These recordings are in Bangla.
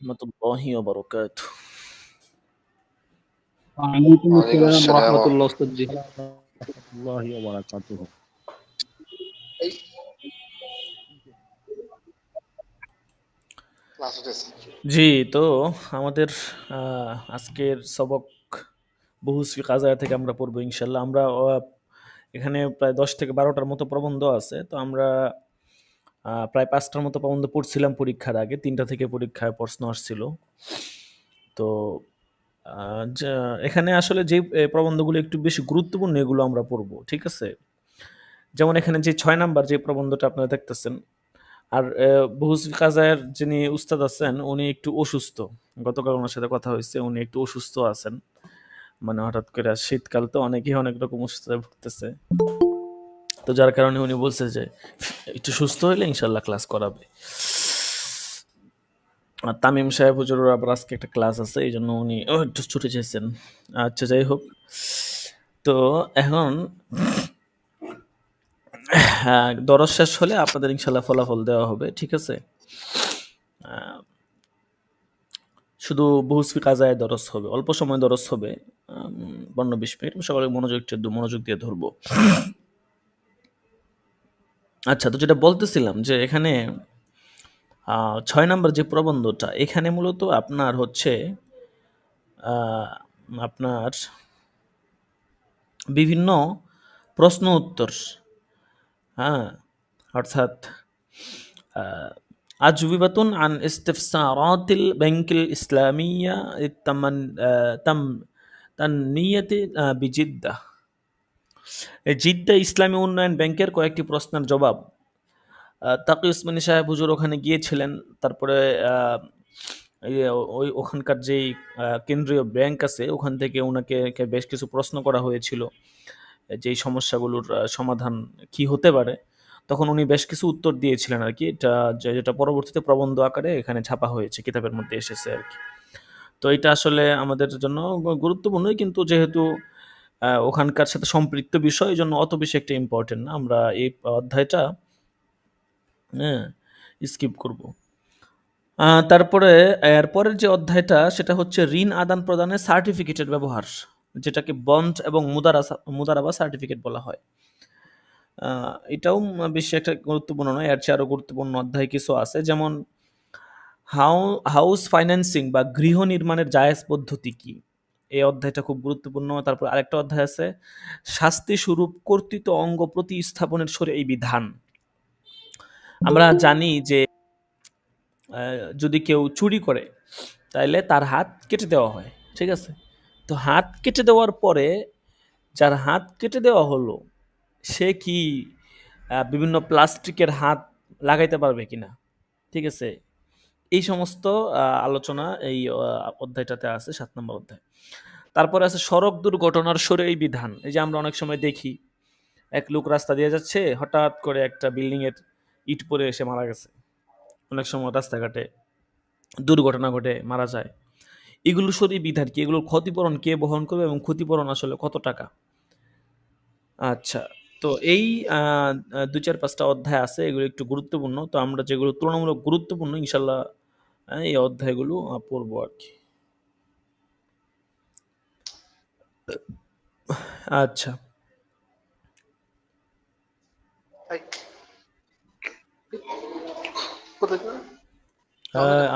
রহমতুল্লাহি ওয়া বারাকাতুহু। ওয়ালাইকুম ওয়ালাইকুম আসসালাম আসসালাম। রাহমাতুল্লাহ ওস্তাদ জি। রাহমাতুল্লাহি ওয়া বারাকাতুহু। ক্লাস হতেছে। জি, তো আমাদের আজকের সবক বহুসি কাজায়া থেকে আমরা পড়বো ইনশাল্লাহ। আমরা এখানে প্রায় 10 থেকে 12টার মতো প্রবন্ধ আছে। তো আমরা প্রায় 5টার মতো প্রবন্ধ পড়ছিলাম পরীক্ষার আগে। 3টা থেকে পরীক্ষায় প্রশ্ন আসছিল। তো এখানে আসলে যে প্রবন্ধগুলো একটু বেশি গুরুত্বপূর্ণ এগুলো আমরা পড়বো, ঠিক আছে? যেমন এখানে যে 6 নাম্বার যে প্রবন্ধটা আপনারা দেখতেছেন, আর বহুসি কাজায়ের যিনি উস্তাদ আছেন উনি একটু অসুস্থ। গতকাল ওনার সাথে কথা হয়েছে, উনি একটু অসুস্থ আছেন। মানে হঠাৎ করে শীতকাল তো অনেকেই অনেক রকম অসুস্থতায় ভুগতেছে। তো যার কারণে উনি বলছে যে একটু সুস্থ হইলে ইনশাল্লাহ ক্লাস করাবে। আর তামিম সাহেব হুজুরের আবার আজকে একটা ক্লাস আছে, এই জন্য উনি একটু ছুটে চেয়েছেন। আচ্ছা, যাই হোক। তো এখন দরজ শেষ হলে আপনাদের ইনশাল্লাহ ফলাফল দেওয়া হবে, ঠিক আছে? শুধু বহুসফি কাজায় দরজ হবে, অল্প সময় দরজ হবে, 15-20 মিনিট। সকালে মনোযোগ দিয়ে ধরবো। আচ্ছা, তো যেটা বলতেছিলাম যে এখানে 6 নম্বর যে প্রবন্ধটা, এখানে মূলত আপনার হচ্ছে আপনার বিভিন্ন প্রশ্ন উত্তর, হ্যাঁ, অর্থাৎ আজবিবাতুন আন ইস্তিফসারাতিল ব্যাংকিল ইসলামিয়া তানমিয়াতি বিজিদ্দা। জিদ্দা ইসলামী উন্নয়ন ব্যাংকের কয়েকটি প্রশ্নের জবাব। তাকি উসমানী সাহেব হুজুর ওখানে গিয়েছিলেন। তারপরে ওখানকার যেই কেন্দ্রীয় ব্যাংক আছে ওখান থেকে ওনাকে বেশ কিছু প্রশ্ন করা হয়েছিল, যেই সমস্যাগুলোর সমাধান কি হতে পারে। তখন উনি বেশ কিছু উত্তর দিয়েছিলেন আর কি, যেটা পরবর্তীতে প্রবন্ধ আকারে এখানে ছাপা হয়েছে, কিতাবের মধ্যে এসেছে আর কি। তো এটা আসলে আমাদের জন্য গুরুত্বপূর্ণই, কিন্তু যেহেতু ওখানকার সাথে সম্পৃক্ত বিষয়, এই জন্য অত বেশি একটা ইম্পর্টেন্ট না। আমরা এই অধ্যায়টা স্কিপ করব। তারপরে এরপরের যে অধ্যায়টা সেটা হচ্ছে ঋণ আদান প্রদানের সার্টিফিকেটের ব্যবহার, যেটাকে বন্ড এবং মুদারাবা সার্টিফিকেট বলা হয়। এটাও বেশি একটা গুরুত্বপূর্ণ নয়, এর চেয়ে আরও গুরুত্বপূর্ণ অধ্যায় কিছু আছে, যেমন হাউস ফাইন্যান্সিং বা গৃহ নির্মাণের জায়েজ পদ্ধতি কি, এই অধ্যায়টা খুব গুরুত্বপূর্ণ। তারপর আরেকটা অধ্যায় আছে শাস্তি স্বরূপ কর্তৃত্ব অঙ্গ প্রতিস্থাপনের শরীয়ী বিধান। আমরা জানি যে যদি কেউ চুরি করে তাহলে তার হাত কেটে দেওয়া হয়, ঠিক আছে? তো হাত কেটে দেওয়ার পরে যার হাত কেটে দেওয়া হলো সে কি বিভিন্ন প্লাস্টিকের হাত লাগাইতে পারবে কিনা, ঠিক আছে? এই সমস্ত আলোচনা এই অধ্যায়টাতে আছে, 7 নম্বর অধ্যায়। তারপরে আছে সড়ক দুর্ঘটনার শরীয়ী বিধান। এই যে আমরা অনেক সময় দেখি এক লোক রাস্তা দিয়ে যাচ্ছে, হঠাৎ করে একটা বিল্ডিং এর ইট পড়ে এসে মারা গেছে। অনেক সময় রাস্তাঘাটে দুর্ঘটনা ঘটে, মারা যায়। এগুলো শরীয়ী বিধান কি, এগুলোর ক্ষতিপূরণ কে বহন করবে এবং ক্ষতিপূরণ আসলে কত টাকা? আচ্ছা, তো এই 2-4-5টা অধ্যায় আছে, এগুলো একটু গুরুত্বপূর্ণ। তো আমরা যেগুলো তুলনামূলক গুরুত্বপূর্ণ ইনশাল্লাহ এই অধ্যায়গুলো পড়বো আর কি। আচ্ছা,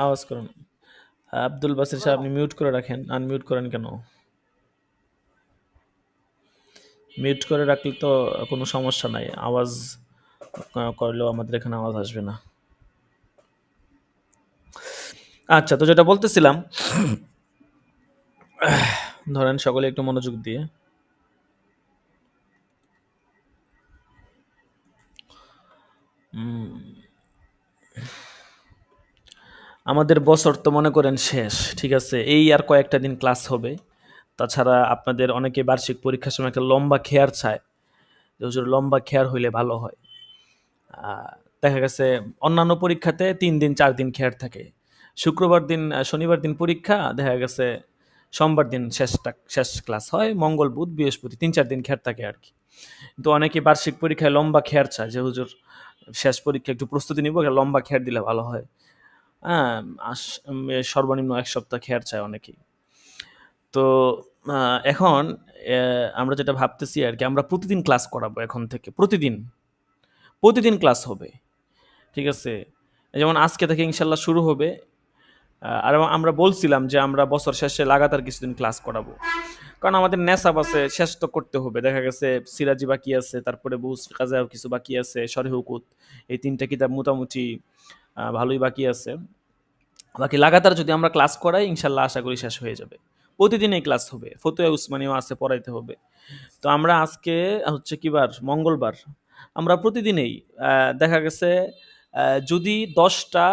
আওয়াজ করুন। আব্দুল বাসির সাহেব, আপনি মিউট করে রাখেন। আনমিউট করেন কেন? মিউট করে রাখলে তো কোনো সমস্যা নাই, আওয়াজ করলেও আমাদের এখানে আওয়াজ আসবে না। আচ্ছা, তো যেটা বলতেছিলাম, ধরেন সকলে একটু মনোযোগ দিয়ে। আমাদের বছর তো মনে করেন শেষ, ঠিক আছে? এই আর কয়েকটা দিন ক্লাস হবে। তাছাড়া আপনাদের অনেকে বার্ষিক পরীক্ষার সময় একটা লম্বা খেয়ার চায়, যে হুজুর লম্বা খেয়ার হইলে ভালো হয়। দেখা গেছে অন্যান্য পরীক্ষাতে 3 দিন 4 দিন খেয়ার থাকে। শনিবার দিন পরীক্ষা, দেখা গেছে সোমবার দিন শেষ ক্লাস হয়, মঙ্গল বুধ বৃহস্পতি 3-4 দিন খেয়ার থাকে আর কি। কিন্তু অনেকে বার্ষিক পরীক্ষায় লম্বা খেয়ার চায়, যে হুজুর শেষ পরীক্ষা একটু প্রস্তুতি নিব, একটা লম্বা খেয়ার দিলে ভালো হয়। হ্যাঁ, সর্বনিম্ন ১ সপ্তাহ খেয়ার চায় অনেকেই। তো এখন আমরা যেটা ভাবতেছি আরকি, আমরা প্রতিদিন ক্লাস করাবো এখন থেকে। প্রতিদিন ক্লাস হবে। ঠিক আছে? যেমন আজকে থেকে ইনশাআল্লাহ শুরু হবে। আর আমরা বলছিলাম যে আমরা বছর শেষে লাগাতার কিছুদিন ক্লাস করাবো। কারণ আমাদের নেসাব আছে, শেষ তো করতে হবে। দেখা গেছে সিরাজি বাকি আছে, তারপরে বুস কাজাও কিছু বাকি আছে, শরহ উকুত, এই ৩ টা কিতাব মোটামুটি ভালোই বাকি আছে। বাকি লাগাতার যদি আমরা ক্লাস করাই ইনশাআল্লাহ আশা করি শেষ হয়ে যাবে। প্রতিদিনই ক্লাস হবে। ফতুয়া উসমানীও আছে, পড়াইতে হবে। তো আমরা আজকে হচ্ছে কি বার? মঙ্গলবার। আমরা প্রতিদিনই দেখা গেছে যদি ১০টা,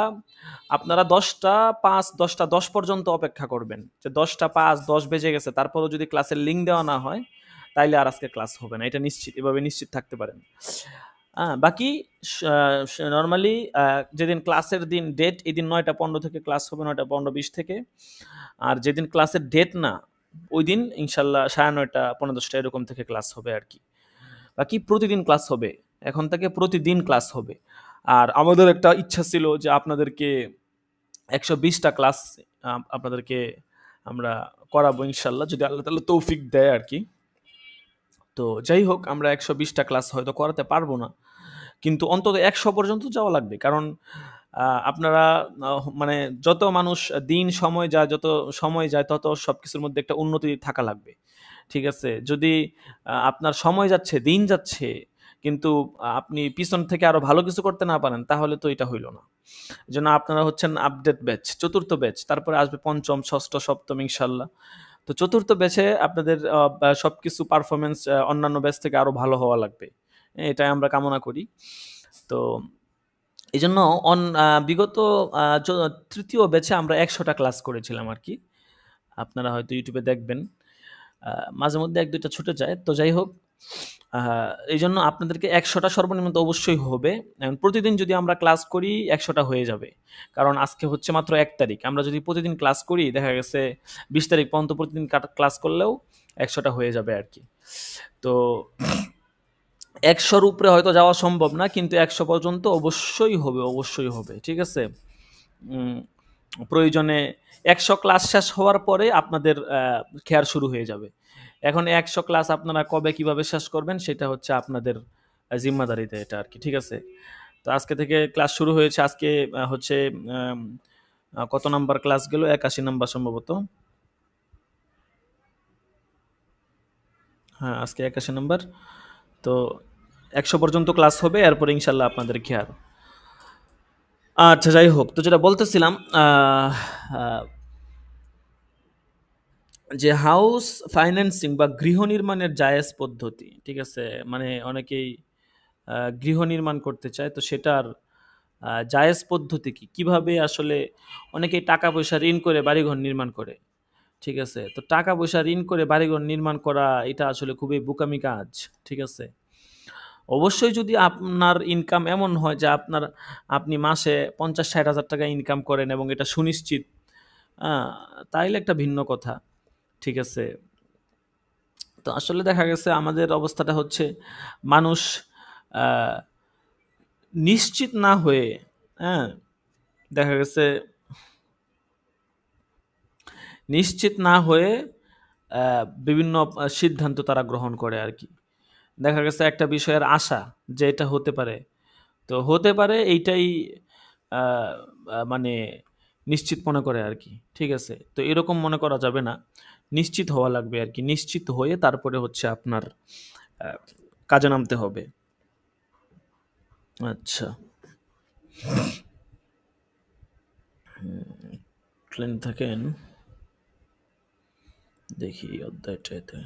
আপনারা ১০টা ৫, ১০টা ১০ পর্যন্ত অপেক্ষা করবেন। যে ১০টা ৫, ১০ বেজে গেছে, তারপরেও যদি ক্লাসের লিঙ্ক দেওয়া না হয়, তাইলে আর আজকে ক্লাস হবে না। এটা নিশ্চিত, এভাবে নিশ্চিত থাকতে পারেন। বাকি নরমালি যেদিন ক্লাসের দিন ডেট, এদিন ৯টা ১৫ থেকে ক্লাস হবে, ৯টা ১৫-২০ থেকে। আর যেদিন ক্লাসের ডেট না, ওই দিন ইনশাল্লাহ ৯:৩০ ১৫-১০টা এরকম থেকে ক্লাস হবে আর কি। বাকি প্রতিদিন ক্লাস হবে, এখন থেকে প্রতিদিন ক্লাস হবে। আর আমাদের একটা ইচ্ছা ছিল যে আপনাদেরকে ১২০টা ক্লাস আপনাদেরকে আমরা করাবো ইনশাল্লাহ, যদি আল্লাহ তাআলা তৌফিক দেয় আর কি। তো যাই হোক, আমরা ১২০টা ক্লাস হয়তো করাতে পারবো না, কিন্তু অন্তত ১০০ পর্যন্ত যাওয়া লাগবে। কারণ আপনারা মানে যত মানুষ দিন সময় যায়, যত সময় যায় তত সবকিছুর মধ্যে একটা উন্নতি থাকা লাগবে। ঠিক আছে? যদি আপনার সময় যাচ্ছে, দিন যাচ্ছে, কিন্তু আপনি পিছন থেকে আরো ভালো কিছু করতে না পারেন, তাহলে তো এটা হইল না। এজন্য আপনারা হচ্ছেন আপডেট ব্যাচ, ৪র্থ ব্যাচ। তারপরে আসবে ৫ম, ৬ষ্ঠ, ৭ম ইনশাআল্লাহ। তো ৪র্থ ব্যাচে আপনাদের সবকিছু পারফরম্যান্স অন্যান্য ব্যাচ থেকে আরো ভালো হওয়া লাগবে। এটাই আমরা কামনা করি। তো এইজন্য বিগত ৩য় ব্যাচে আমরা ১০০টা ক্লাস করেছিলাম আরকি। আপনারা হয়তো ইউটিউবে দেখবেন। মাঝে মধ্যে ১-২টা ছুটে যায়। তো যাই হোক, এইজন্য আপনাদেরকে ১০০টা সর্বনিম্ন তো অবশ্যই হবে। এখন প্রতিদিন যদি আমরা ক্লাস করি ১০০টা হয়ে যাবে। কারণ আজকে হচ্ছে মাত্র ১ তারিখ। আমরা যদি প্রতিদিন ক্লাস করি, দেখা গেছে ২০ তারিখ পর্যন্ত প্রতিদিন ক্লাস করলেও ১০০টা হয়ে যাবে আরকি। তো ১০০-র উপরে হয়তো যাওয়া সম্ভব না, কিন্তু ১০০ পর্যন্ত অবশ্যই হবে, অবশ্যই হবে। ঠিক আছে? প্রয়োজনে ১০০ ক্লাস শেষ হওয়ার পরে আপনাদের খেয়ার শুরু হয়ে যাবে। এখন ১০০ ক্লাস আপনারা কবে কিভাবে শেষ করবেন সেটা হচ্ছে আপনাদের জিম্মাদারিতে এটা আরকি। ঠিক আছে? তো আজকে থেকে ক্লাস শুরু হয়েছে। আজকে হচ্ছে আম কত নাম্বার ক্লাস গেল? ৮১ নাম্বার সম্ভবত। হ্যাঁ, আজকে ৮১ নাম্বার। তো ১০০ পর্যন্ত ক্লাস হবে, এরপরে ইনশাআল্লাহ আপনাদের খেয়ার। আচ্ছা, যাই হোক। তো যেটা বলতেছিলাম, যে হাউস ফাইন্যান্সিং বা গৃহ নির্মাণের জায়েজ পদ্ধতি, ঠিক আছে? মানে অনেকেই গৃহ নির্মাণ করতে চায়, তো সেটার জায়েজ পদ্ধতি কি? কিভাবে আসলে অনেকেই টাকা পয়সা ঋণ করে বাড়িঘর নির্মাণ করে। ঠিক আছে? তো টাকা পয়সা ঋণ করে বাড়িঘর নির্মাণ করা এটা আসলে খুবই বোকামি কাজ। ঠিক আছে? অবশ্যই যদি আপনার ইনকাম এমন হয় যে আপনি মাসে ৫০-৬০ হাজার টাকা ইনকাম করেন এবং এটা সুনিশ্চিত, আ তাইলে একটা ভিন্ন কথা। ঠিক আছে? তো আসলে দেখা গেছে আমাদের অবস্থাটা হচ্ছে, মানুষ আ নিশ্চিত না হয়ে, হ্যাঁ? দেখা গেছে নিশ্চিত না হয়ে বিভিন্ন সিদ্ধান্ত তারা গ্রহণ করে আরকি। দেখা গেছে একটা বিষয়ের আশা যে এটা হতে পারে। তো হতে পারে এইটাই আ আ মানে নিশ্চিত মনে করে আরকি। ঠিক আছে? তো এরকম মনে করা যাবে না। নিশ্চিত হওয়া লাগবে আরকি। নিশ্চিত হয়ে তারপরে হচ্ছে আপনার আ কাজে নামতে হবে। আচ্ছা। লাইনে থাকেন। দেখি অধ্যায়টাতে।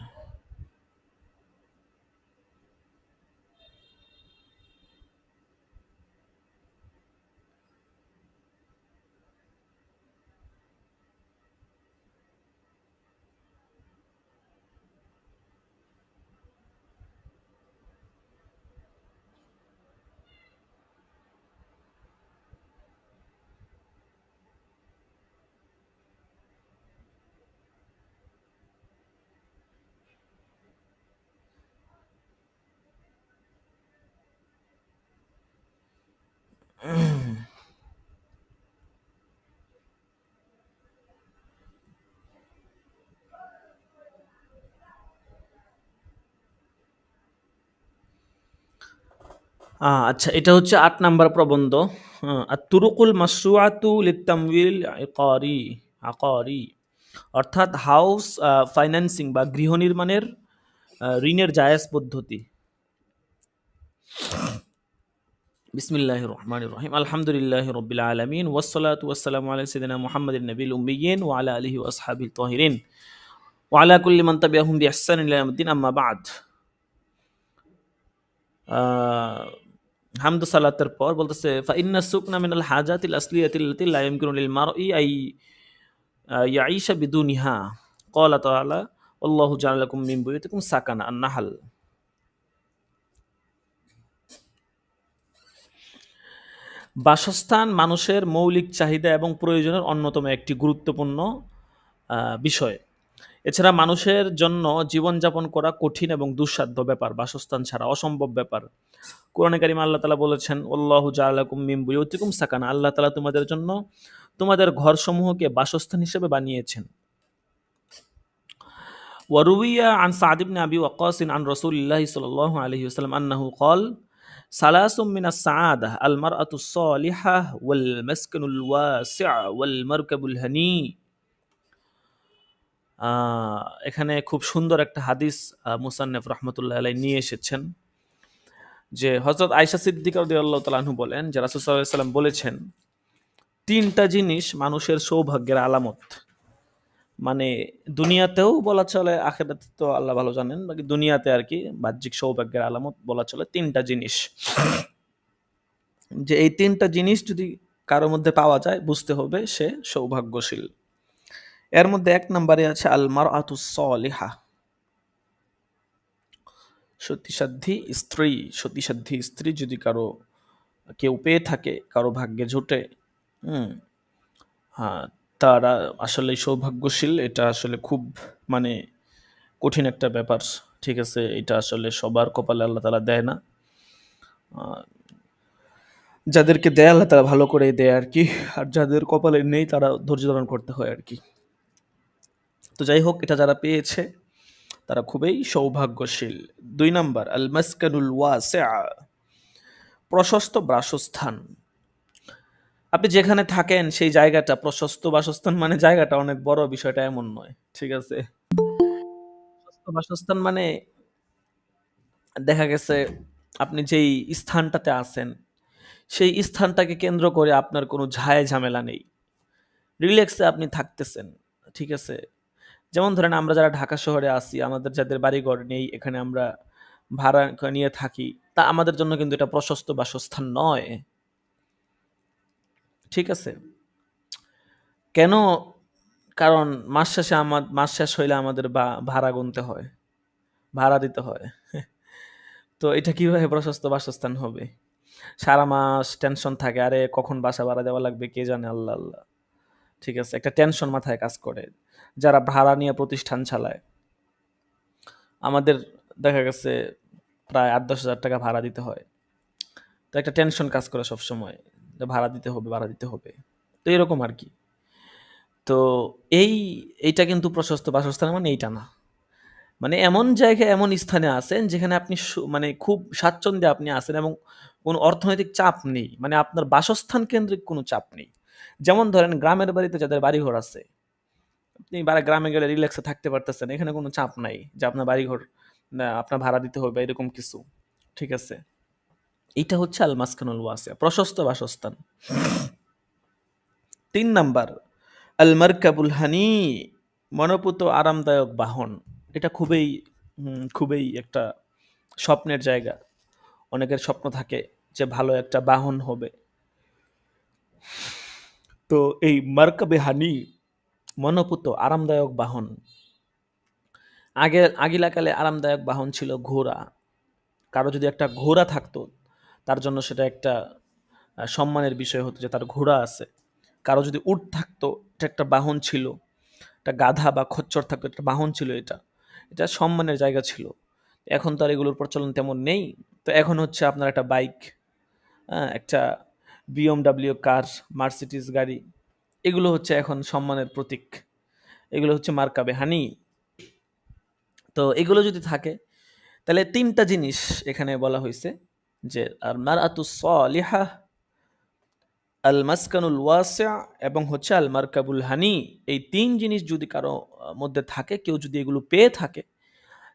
আচ্ছা, এটা হচ্ছে ৮ নাম্বার প্রবন্ধ। আত-তুরুকুল মাশরুআতু লিত-তামওয়িল আকারি অর্থাৎ হাউস ফাইন্যান্সিং বা গৃহ নির্মাণের ঋণের জায়েজ পদ্ধতি। বিসমিল্লাহির রহমানির রহিম। আলহামদুলিল্লাহি রাব্বিল আলামিন ওয়াসসালাতু ওয়াসসালামু আলা সাইয়্যিদিনা মুহাম্মাদিন নাবিয়্যিল উম্মিয়্যিন ওয়া আলা আলিহি ওয়া আসহাবিল তাহিরিন ওয়া আলা কুল্লি মান তাবিআহুম বিইহসানিন ইলা ইয়াউমিদ্দিন, আম্মা বা'দ। হামদু সালাতের পর বলতেছে ফা ইন্না সুকনা মিনাল হাজাতিল আসলিয়াতিল লাতি লা ইয়ামকিনু লিল মারই ইয়াঈশা বিদুনিহা। ক্বালা তাআলা আল্লাহু জাআলা লাকুম মিন বুয়ুতিকুম সাকানা। আন-নাহল। বাসস্থান মানুষের মৌলিক চাহিদা এবং প্রয়োজনের অন্যতম একটি গুরুত্বপূর্ণ বিষয়। এছাড়া মানুষের জন্য জীবনযাপন করা কঠিন এবং দুঃসাধ্য ব্যাপার, বাসস্থান ছাড়া অসম্ভব ব্যাপার। কোরআনে কারিমে আল্লাহ তাআলা বলেছেন, আল্লাহু জাআলা লাকুম মিন বুয়ুতিকুম সাকানা। আল্লাহ তাআলা তোমাদের জন্য তোমাদের ঘরসমূহকে বাসস্থান হিসেবে বানিয়েছেন। ওয়ারুবিয়া আন সা'দ ইবনে আবি ওয়াক্কাস আন রাসূলিল্লাহি সাল্লাল্লাহু আলাইহি ওয়াসাল্লাম আন্নাহু ক্বাল সালাসুম মিনাস সাআদাহ আল মারআতুস সালিহাহ ওয়াল মাসকানুল ওয়াসি' ওয়াল মারকাবুল হানি। এখানে খুব সুন্দর একটা হাদিস মুসান্নিফ রাহমাতুল্লাহি আলাইহি নিয়ে এসেছেন যে হযরত আয়েশা সিদ্দিকা রাদিয়াল্লাহু তাআলা আনহা বলেন যে রাসূল সাল্লাল্লাহু আলাইহি ওয়াসাল্লাম বলেছেন, তিনটা জিনিস মানুষের সৌভাগ্যের আলামত। মানে দুনিয়াতেও বলা চলে, আখিরাতে তো আল্লাহ ভালো জানেন, বাকি দুনিয়াতে আর কি বাহ্যিক সৌভাগ্যের আলামত বলা চলে তিনটা জিনিস। যে এই তিনটা জিনিস যদি কারোর মধ্যে পাওয়া যায় বুঝতে হবে সে সৌভাগ্যশীল। এর মধ্যে এক নম্বরে আছে আল মারআতুস সালিহা, সতীসাধ্যী স্ত্রী। সতীসাধ্যী স্ত্রী যদি কেউ পেয়ে থাকে, কারো ভাগ্যে জোটে, হ্যাঁ, তারা আসলে সৌভাগ্যশীল। এটা আসলে খুব মানে কঠিন একটা ব্যাপার। ঠিক আছে, এটা আসলে সবার কপালে আল্লাহ তাআলা দেয় না। যাদেরকে দেয় আল্লাহ তাআলা ভালো করে দেয় আর কি, আর যাদের কপালে নেই তারা ধৈর্য ধারণ করতে হয় আর কি। তো যাই হোক, এটা যারা পেয়েছে তারা খুবই সৌভাগ্যশীল। ২ নাম্বার আল মাসকানুল ওয়াসি'a, প্রশস্ত বাসস্থান। আপনি যেখানে থাকেন সেই জায়গাটা প্রশস্ত। বাসস্থান মানে জায়গাটা অনেক বড়, বিষয়টা এমন নয়। ঠিক আছে, প্রশস্ত বাসস্থান মানে দেখা গেছে আপনি যেই স্থানটাতে আছেন সেই স্থানটাকে কেন্দ্র করে আপনার কোনো ঝামেলা নেই, রিল্যাক্সে আপনি থাকতেছেন। ঠিক আছে, যেমন ধরেন আমরা যারা ঢাকা শহরে আছি, আমাদের যাদের বাড়িঘর নেই, এখানে আমরা ভাড়া নিয়ে থাকি, তা আমাদের জন্য কিন্তু এটা প্রশস্ত বাসস্থান নয়। ঠিক আছে, কেন? কারণ মাস শেষ হইলে আমাদের ভাড়া গুনতে হয়, ভাড়া দিতে হয়। তো এটা কিভাবে প্রশস্ত বাসস্থান হবে? সারা মাস টেনশন থাকে, আরে কখন বাসা ভাড়া দেওয়া লাগবে কে জানে, আল্লাহ আল্লাহ। ঠিক আছে, একটা টেনশন মাথায় কাজ করে। যারা ভাড়া নিয়ে প্রতিষ্ঠান চালায়, আমাদের দেখা গেছে প্রায় ৮-১০ হাজার টাকা ভাড়া দিতে হয়। তো একটা টেনশন কাজ করে সবসময় যে ভাড়া দিতে হবে, ভাড়া দিতে হবে। তো এরকম আর কি। তো এইটা কিন্তু প্রশস্ত বাসস্থান মানে এইটা না। মানে এমন জায়গায়, এমন স্থানে আছেন যেখানে আপনি মানে খুব স্বাচ্ছন্দ্যে আপনি আছেন এবং কোনো অর্থনৈতিক চাপ নেই। মানে আপনার বাসস্থান কেন্দ্রিক কোনো চাপ নেই। যেমন ধরেন গ্রামের বাড়িতে যাদের বাড়িঘর আছে, আপনি গ্রামে গেলে রিল্যাক্সে থাকতে পারতেছেন, এখানে কোনো চাপ নাই যে আপনার বাড়িঘর আপনার ভাড়া দিতে হবে এরকম কিছু। ঠিক আছে, এইটা হচ্ছে আল মাসকানুল ওয়াসি'a, প্রশস্ত বাসস্থান। ৩ নাম্বার আল মারকাবুল হানি, মনোপুত আরামদায়ক বাহন। এটা খুবই একটা স্বপ্নের জায়গা। অনেকের স্বপ্ন থাকে যে ভালো একটা বাহন হবে। তো এই মারকাবে হানি, মনোপুত আরামদায়ক বাহন। আগিলাকালে আরামদায়ক বাহন ছিল ঘোড়া। কারো যদি একটা ঘোড়া থাকতো, তার জন্য সেটা একটা সম্মানের বিষয় হতো যে তার ঘোড়া আছে। কারো যদি উট থাকতো, এটা একটা বাহন ছিল। একটা গাধা বা খচ্চর থাকতো, একটা বাহন ছিল। এটা সম্মানের জায়গা ছিল। এখন তো আর এগুলোর প্রচলন তেমন নেই। তো এখন হচ্ছে আপনার একটা বাইক, একটা BMW কার, মার্সিডিজ গাড়ি, এগুলো হচ্ছে এখন সম্মানের প্রতীক। এগুলো হচ্ছে মার্কাবে হানি। তো এগুলো যদি থাকে তাহলে ৩টা জিনিস এখানে বলা হয়েছে। যে আর মারআতুস সালিহা, আল মাসকানুল ওয়াসি' এবং হচ্ছে আল মারকাবুল হানি, এই ৩ জিনিস যদি কারো মধ্যে থাকে, কেউ যদি এগুলো পেয়ে থাকে,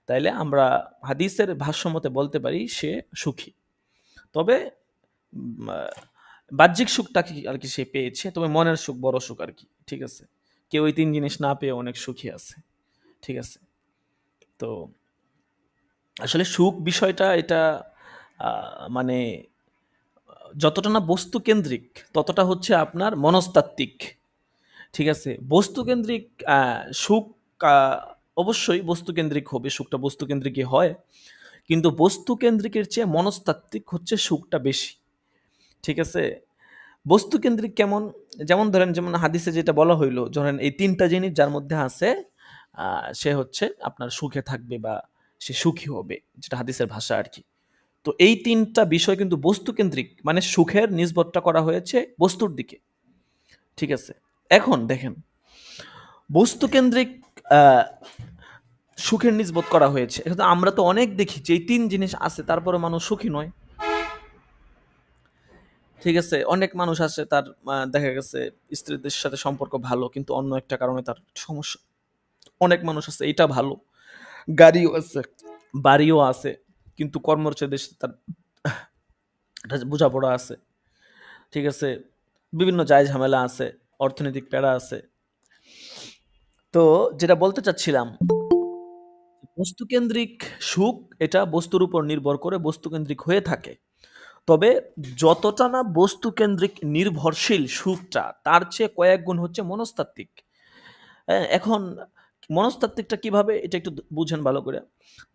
তাইলে আমরা হাদিসের ভাষ্যমতে বলতে পারি সে সুখী। তবে উম আ বাহ্যিক সুখটা কি আরকি সে পেয়েছে, তবে মনের সুখ বড় সুখ আরকি। ঠিক আছে? কেউ এই ৩ জিনিস না পেয়ে অনেক সুখী আছে। ঠিক আছে? তো আসলে সুখ বিষয়টা এটা আ মানে যতটা না বস্তুকেন্দ্রিক, ততটা হচ্ছে আপনার মনস্তাত্ত্বিক। ঠিক আছে? বস্তুকেন্দ্রিক আ সুখ আ অবশ্যই বস্তুকেন্দ্রিক হবে, সুখটা বস্তুকেন্দ্রিকই হয়। কিন্তু বস্তুকেন্দ্রিকের চেয়ে মনস্তাত্ত্বিক হচ্ছে সুখটা বেশি। ঠিক আছে? বস্তুকেন্দ্রিক কেমন? যেমন ধরেন, যেমন হাদিসে যেটা বলা হইলো, ধরেন এই ৩ টা জিনিস যার মধ্যে আছে সে হচ্ছে আপনার সুখে থাকবে বা সে সুখী হবে। যেটা হাদিসের ভাষা আরকি। তো এই ৩ টা বিষয় কিন্তু বস্তুকেন্দ্রিক। মানে সুখের নিসবতটা করা হয়েছে বস্তুর দিকে। ঠিক আছে? এখন দেখেন, বস্তুকেন্দ্রিক আ সুখের নিসবত করা হয়েছে। কিন্তু আমরা তো অনেক দেখি যে এই ৩ জিনিস আছে তারপরেও মানুষ সুখী নয়। ঠিক আছে? অনেক মানুষ আছে তার দেখা গেছে স্ত্রীদের সাথে সম্পর্ক ভালো কিন্তু অন্য একটা কারণে তার সমস্যা। অনেক মানুষ আছে এটা ভালো, গাড়িও আছে, বাড়িও আছে, কিন্তু কর্মচ্ছেদের সাথে তার একটা বোঝাপড়া আছে। ঠিক আছে? বিভিন্ন ঝামেলা আছে, অর্থনৈতিক প্যারা আছে। তো যেটা বলতে চাচ্ছিলাম, বস্তুকেন্দ্রিক সুখ এটা বস্তুর উপর নির্ভর করে বস্তুকেন্দ্রিক হয়ে থাকে। তবে যতটা না বস্তুকেন্দ্রিক নির্ভরশীল সুখটা, তার চেয়ে কয়েক গুণ হচ্ছে মনস্তাত্ত্বিক। এখন মনস্তাত্ত্বিকটা কিভাবে, এটা একটু বুঝেন ভালো করে।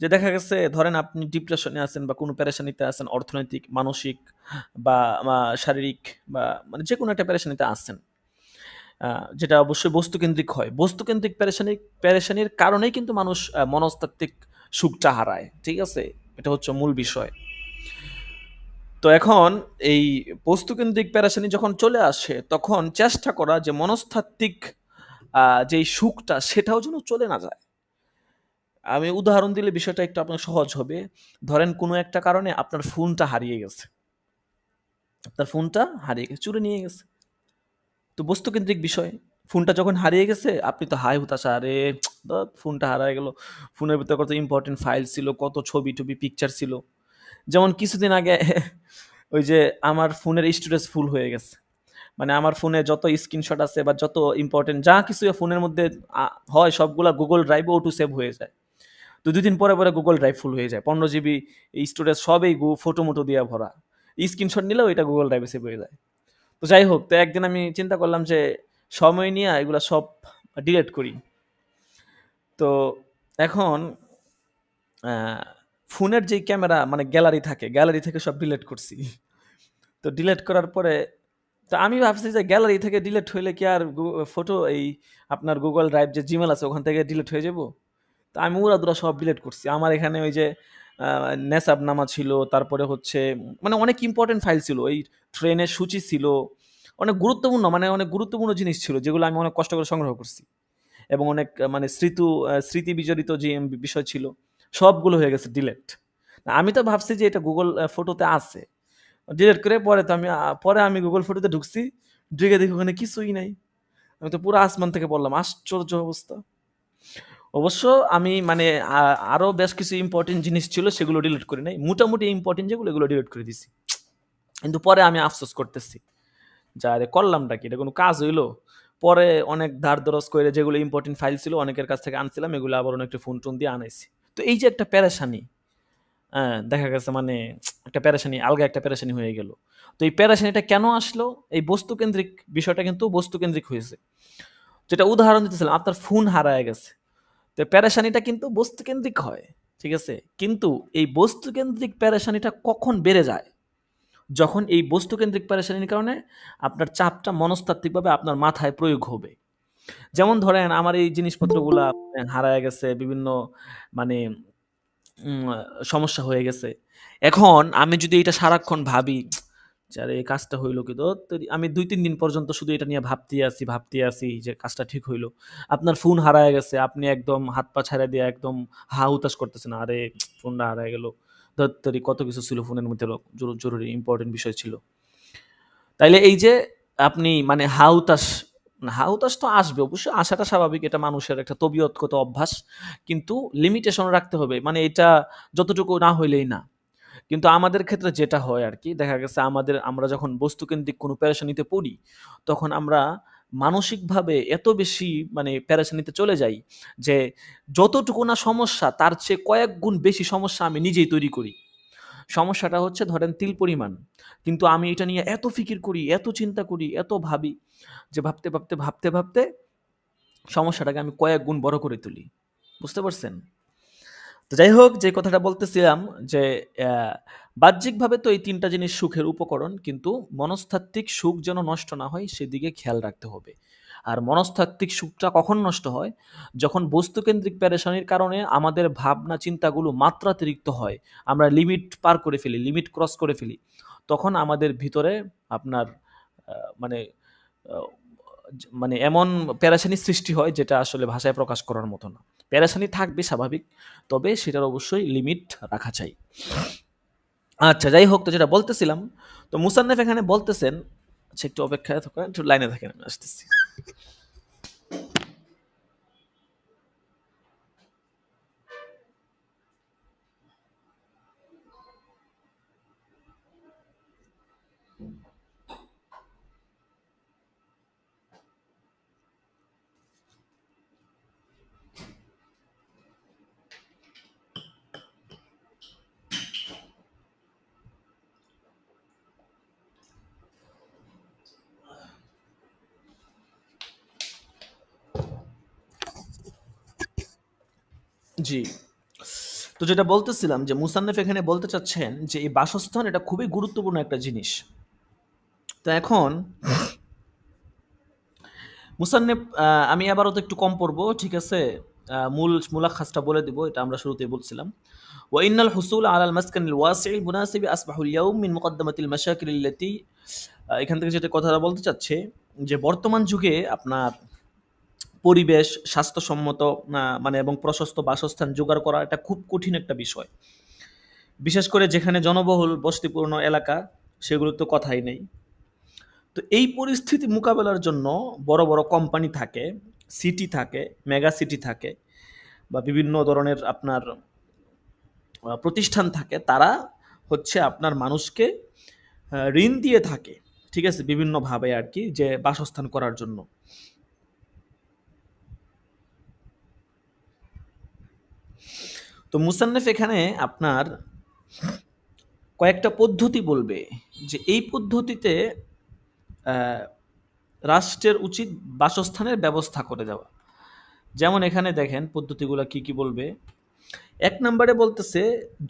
যে দেখা গেছে ধরেন আপনি ডিপ্রেশনে আছেন বা কোনো পেরেশানিতে আছেন, অর্থনৈতিক, মানসিক বা শারীরিক বা মানে যেকোনো একটা পেরেশানিতে আছেন। যেটা অবশ্যই বস্তুকেন্দ্রিক হয়। বস্তুকেন্দ্রিক পেরেশানির কারণেই কিন্তু মানুষ মনস্তাত্ত্বিক সুখটা হারায়। ঠিক আছে? এটা হচ্ছে মূল বিষয়। তো এখন এই বস্তুকেন্দ্রিক পেরেশানি যখন চলে আসে, তখন চেষ্টা করা যে মনস্তাত্ত্বিক যেই সুখটা সেটাও যেন চলে না যায়। আমি উদাহরণ দিলে বিষয়টা একটু আপনার সহজ হবে। ধরেন কোনো একটা কারণে আপনার ফোনটা হারিয়ে গেছে। আপনার ফোনটা হারিয়ে গেছে, চুরি নিয়ে গেছে। তো বস্তুকেন্দ্রিক বিষয়। ফোনটা যখন হারিয়ে গেছে, আপনি তো হায় হুতাশা, আরে ধুৎ ফোনটা হারায় গেল। ফোনের ভিতরে কত ইম্পোর্টেন্ট ফাইল ছিল, কত ছবি-টবি, পিকচার ছিল। যেমন কিছুদিন আগে ওই যে আমার ফোনের স্টোরেজ ফুল হয়ে গেছে। মানে আমার ফোনে যত স্ক্রিনশট আছে বা যত ইম্পোর্টেন্ট যা কিছু ফোনের মধ্যে হয় সবগুলা Google Drive অটো সেভ হয়ে যায়। তো ২ দিন পরে Google Drive ফুল হয়ে যায়। ১৫ জিবি স্টোরেজ সবই ফটো-মটো দিয়া ভরা। স্ক্রিনশট নিলেও এটা Google Drive এ সেভ হয়ে যায়। তো যাই হোক, তো একদিন আমি চিন্তা করলাম যে সময় নিয়ে এগুলা সব ডিলিট করি। তো এখন আ ফোনের যেই ক্যামেরা মানে গ্যালারি থাকে, গ্যালারি থেকে সব ডিলিট করছি। তো ডিলিট করার পরে তো আমি ভাবছি যে গ্যালারি থেকে ডিলিট হইলে কি আর ফটো এই আপনার Google Drive যে Gmail আছে ওখান থেকে ডিলিট হয়ে যাবো? তো আমি উড়াধুরা সব ডিলিট করছি। আমার এখানে ওই যে আ নেসাবনামা ছিল, তারপরে হচ্ছে মানে অনেক ইম্পোর্টেন্ট ফাইল ছিল। এই ট্রেনের সূচি ছিল। অনেক গুরুত্বপূর্ণ মানে অনেক গুরুত্বপূর্ণ জিনিস ছিল যেগুলো আমি অনেক কষ্ট করে সংগ্রহ করছি। এবং অনেক মানে স্মৃতি বিজড়িত যে বিষয় ছিল, সবগুলো হয়ে গেছে ডিলিট। আমি তো ভাবছি যে এটা Google ফটোতে আছে। ডিলিট করে পরে আমি Google ফটোতে ঢুকছি। ঢুকে দেখি ওখানে কিছুই নাই। আমি তো পুরো আসমান থেকে পড়লাম। আশ্চর্য অবস্থা। অবশ্য আমি মানে আরো বেশ কিছু ইম্পোর্টেন্ট জিনিস ছিল সেগুলো ডিলিট করি নাই। মোটামুটি ইম্পোর্টেন্ট যেগুলো এগুলো ডিলিট করে দিছি। কিন্তু পরে আমি আফসোস করতেছি। যে আরে করলামটা কি? এটা কোনো কাজ হইলো? পরে অনেক ধার দরজ কইরে যেগুলো ইম্পোর্টেন্ট ফাইল ছিল অনেকের কাছ থেকে আনছিলাম, এগুলো আবার অনেকটা ফোন-টোন দিয়ে আনাইছি। তো এই যে একটা পেরেশানি, দেখা গেছে মানে একটা পেরেশানি, আলগা একটা পেরেশানি হয়ে গেল। তো এই পেরেশানিটা কেন আসলো? এই বস্তুকেন্দ্রিক বিষয়টা কিন্তু বস্তুকেন্দ্রিক হয়েছে। যেটা উদাহরণ দিতেছিলাম, আপনার ফোন হারায় গেছে। তো পেরেশানিটা কিন্তু বস্তুকেন্দ্রিক হয়। ঠিক আছে? কিন্তু এই বস্তুকেন্দ্রিক পেরেশানিটা কখন বেড়ে যায়? যখন এই বস্তুকেন্দ্রিক পেরেশানির কারণে আপনার চাপটা মনস্তাত্ত্বিকভাবে আপনার মাথায় প্রয়োগ হবে। যেমন ধরেন আমার এই জিনিসপত্রগুলা হারায় গেছে, বিভিন্ন মানে উম সমস্যা হয়ে গেছে। এখন আমি যদি এটা সারাক্ষণ ভাবি যে আরে এই কাজটা হইল কি? ধত্তেরি আমি ২-৩ দিন পর্যন্ত শুধু এটা নিয়ে ভাবতেই আছি যে কাজটা ঠিক হইল। আপনার ফোন হারায় গেছে। আপনি একদম হাত পা ছাইড়া দিয়া একদম হা হুতাশ করতেছেন। আরে ফোনটা হারায় গেল। ধত্তেরি কত কিছু ছিল ফোনের মধ্যে, জরুরি ইম্পর্টেন্ট বিষয় ছিল। তাইলে এই যে আপনি মানে হাউতাস তো আসবে অবশ্যই, আসাটা স্বাভাবিক, এটা মানুষের একটা তবিয়তগত অভ্যাস, কিন্তু লিমিটেশন রাখতে হবে, মানে এটা যতটুকু না হইলেই না। কিন্তু আমাদের ক্ষেত্রে যেটা হয় আর কি, দেখা গেছে আমরা যখন বস্তুকেন্দ্রিক কোনো পেরেশানিতে পড়ি, তখন আমরা মানসিকভাবে এত বেশি মানে পেরেশানিতে চলে যাই যে যতটুকু না সমস্যা তার চেয়ে কয়েক গুণ বেশি সমস্যা আমি নিজেই তৈরি করি। সমস্যাটা হচ্ছে ধরেন তিল পরিমাণ, কিন্তু আমি এটা নিয়ে এত ফিকির করি, এত চিন্তা করি, এত ভাবি, যে ভাবতে সমস্যাটাকে আমি কয়েক গুণ বড় করে তুলি। বুঝতে পারছেন? তো যাই হোক, যে কথাটা বলতেছিলাম যে আহ, বাহ্যিকভাবে তো এই তিনটা জিনিস সুখের উপকরণ, কিন্তু মনস্তাত্ত্বিক সুখ যেন নষ্ট না হয় সেদিকে খেয়াল রাখতে হবে। আর মনস্তাত্ত্বিক সুখটা কখন নষ্ট হয়? যখন বস্তুকেন্দ্রিক পেরেশানির কারণে আমাদের ভাবনা চিন্তাগুলো মাত্রাতিরিক্ত হয়, আমরা লিমিট পার করে ফেলি, লিমিট ক্রস করে ফেলি, তখন আমাদের ভিতরে আপনার মানে আহ, মানে এমন পেরেশানি সৃষ্টি হয় যেটা আসলে ভাষায় প্রকাশ করার মতো না। পেরেশানি থাকবে স্বাভাবিক, তবে সেটার অবশ্যই লিমিট রাখা চাই। আচ্ছা, যাই হোক, তো যেটা বলতেছিলাম, তো মুসান্নেফ এখানে বলতেছেন, আচ্ছা একটু অপেক্ষায় থাকেন, একটু লাইনে থাকেন, আমি আসতেছি। জি, তো যেটা বলতেছিলাম যে মুসান্নেফ এখানে বলতে চাচ্ছেন যে এই বাসস্থান এটা খুবই গুরুত্বপূর্ণ একটা জিনিস। তো এখন মুসান্নেফ, আমি আবারও তো একটু কম পড়বো, ঠিক আছে? মূলাখাসটা বলে দিব, এটা আমরা শুরুতেই বলছিলাম। ওয়াইনাল হুসুল আলাল মাসকানিল ওয়াসিল মুনাসিবি আসবাহুল ইয়াউম মিন মুকদ্দামাতিল মাশাকিল আল্লাতি, এখান থেকে যেটা কথাটা বলতে চাচ্ছে যে বর্তমান যুগে আপনার পরিবেশ স্বাস্থ্যসম্মত মানে এবং প্রশস্ত বাসস্থান জোগাড় করা এটা খুব কঠিন একটা বিষয়। বিশেষ করে যেখানে জনবহুল বসতিপূর্ণ এলাকা, সেগুলো তো কথাই নেই। তো এই পরিস্থিতি মোকাবেলার জন্য বড় বড় কোম্পানি থাকে, সিটি থাকে, মেগা সিটি থাকে, বা বিভিন্ন ধরনের আপনার প্রতিষ্ঠান থাকে, তারা হচ্ছে আপনার মানুষকে ঋণ দিয়ে থাকে, ঠিক আছে, বিভিন্নভাবে আর কি, যে বাসস্থান করার জন্য। তো মুসান্নেফ এখানে আপনার কয়েকটা পদ্ধতি বলবে, যে এই পদ্ধতিতে আহ, রাষ্ট্রের উচিত বাসস্থানের ব্যবস্থা করে দেওয়া। যেমন এখানে দেখেন পদ্ধতিগুলো কি কি বলবে। এক নম্বরে বলতেছে,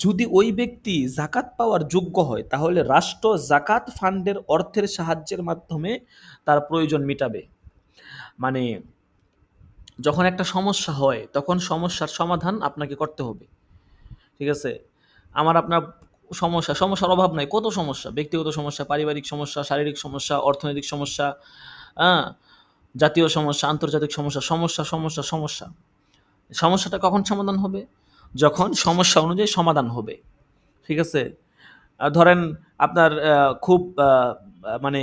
যদি ওই ব্যক্তি জাকাত পাওয়ার যোগ্য হয় তাহলে রাষ্ট্র জাকাত ফান্ডের অর্থের সাহায্যের মাধ্যমে তার প্রয়োজন মেটাবে। মানে যখন একটা সমস্যা হয় তখন সমস্যার সমাধান আপনাকে করতে হবে, ঠিক আছে? আপনার সমস্যার অভাব নাই, কত সমস্যা, ব্যক্তিগত সমস্যা, পারিবারিক সমস্যা, শারীরিক সমস্যা, অর্থনৈতিক সমস্যা, হ্যাঁ, জাতীয় সমস্যা, আন্তর্জাতিক সমস্যা, সমস্যা সমস্যা সমস্যা। সমস্যাটা কখন সমাধান হবে? যখন সমস্যা অনুযায়ী সমাধান হবে, ঠিক আছে? ধরেন আপনার খুব মানে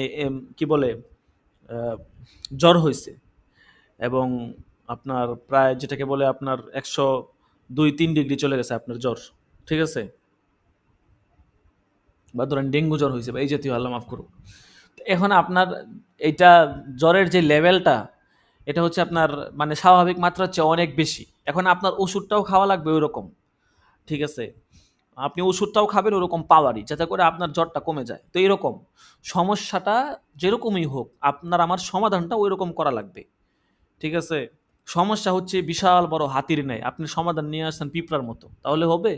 কি বলে, আহ, জ্বর হয়েছে, এবং আপনার প্রায় যেটাকে বলে আপনার 102-3 ডিগ্রি চলে গেছে আপনার জ্বর, ঠিক আছে? বা ধরেন ডেঙ্গু জ্বর হয়েছে বা এই জাতীয়, আল্লাহ মাফ করুক। তো এখন আপনার এইটা জ্বরের যে লেভেলটা, এটা হচ্ছে আপনার মানে স্বাভাবিক মাত্রার চেয়ে অনেক বেশি। এখন আপনার ওষুধটাও খাওয়া লাগবে ওই রকম, ঠিক আছে? আপনি ওষুধটাও খাবেন ওরকম পাওয়ারই, যাতে করে আপনার জ্বরটা কমে যায়। তো এরকম সমস্যাটা যেরকমই হোক, আপনার আমার সমাধানটা ওই রকম করা লাগবে, ঠিক আছে? সমস্যা হচ্ছে বিশাল বড় হাতির ন্যায়, আপনি সমাধান নিয়ে আসছেন পিঁপড়ার মতো, তাহলে হবে?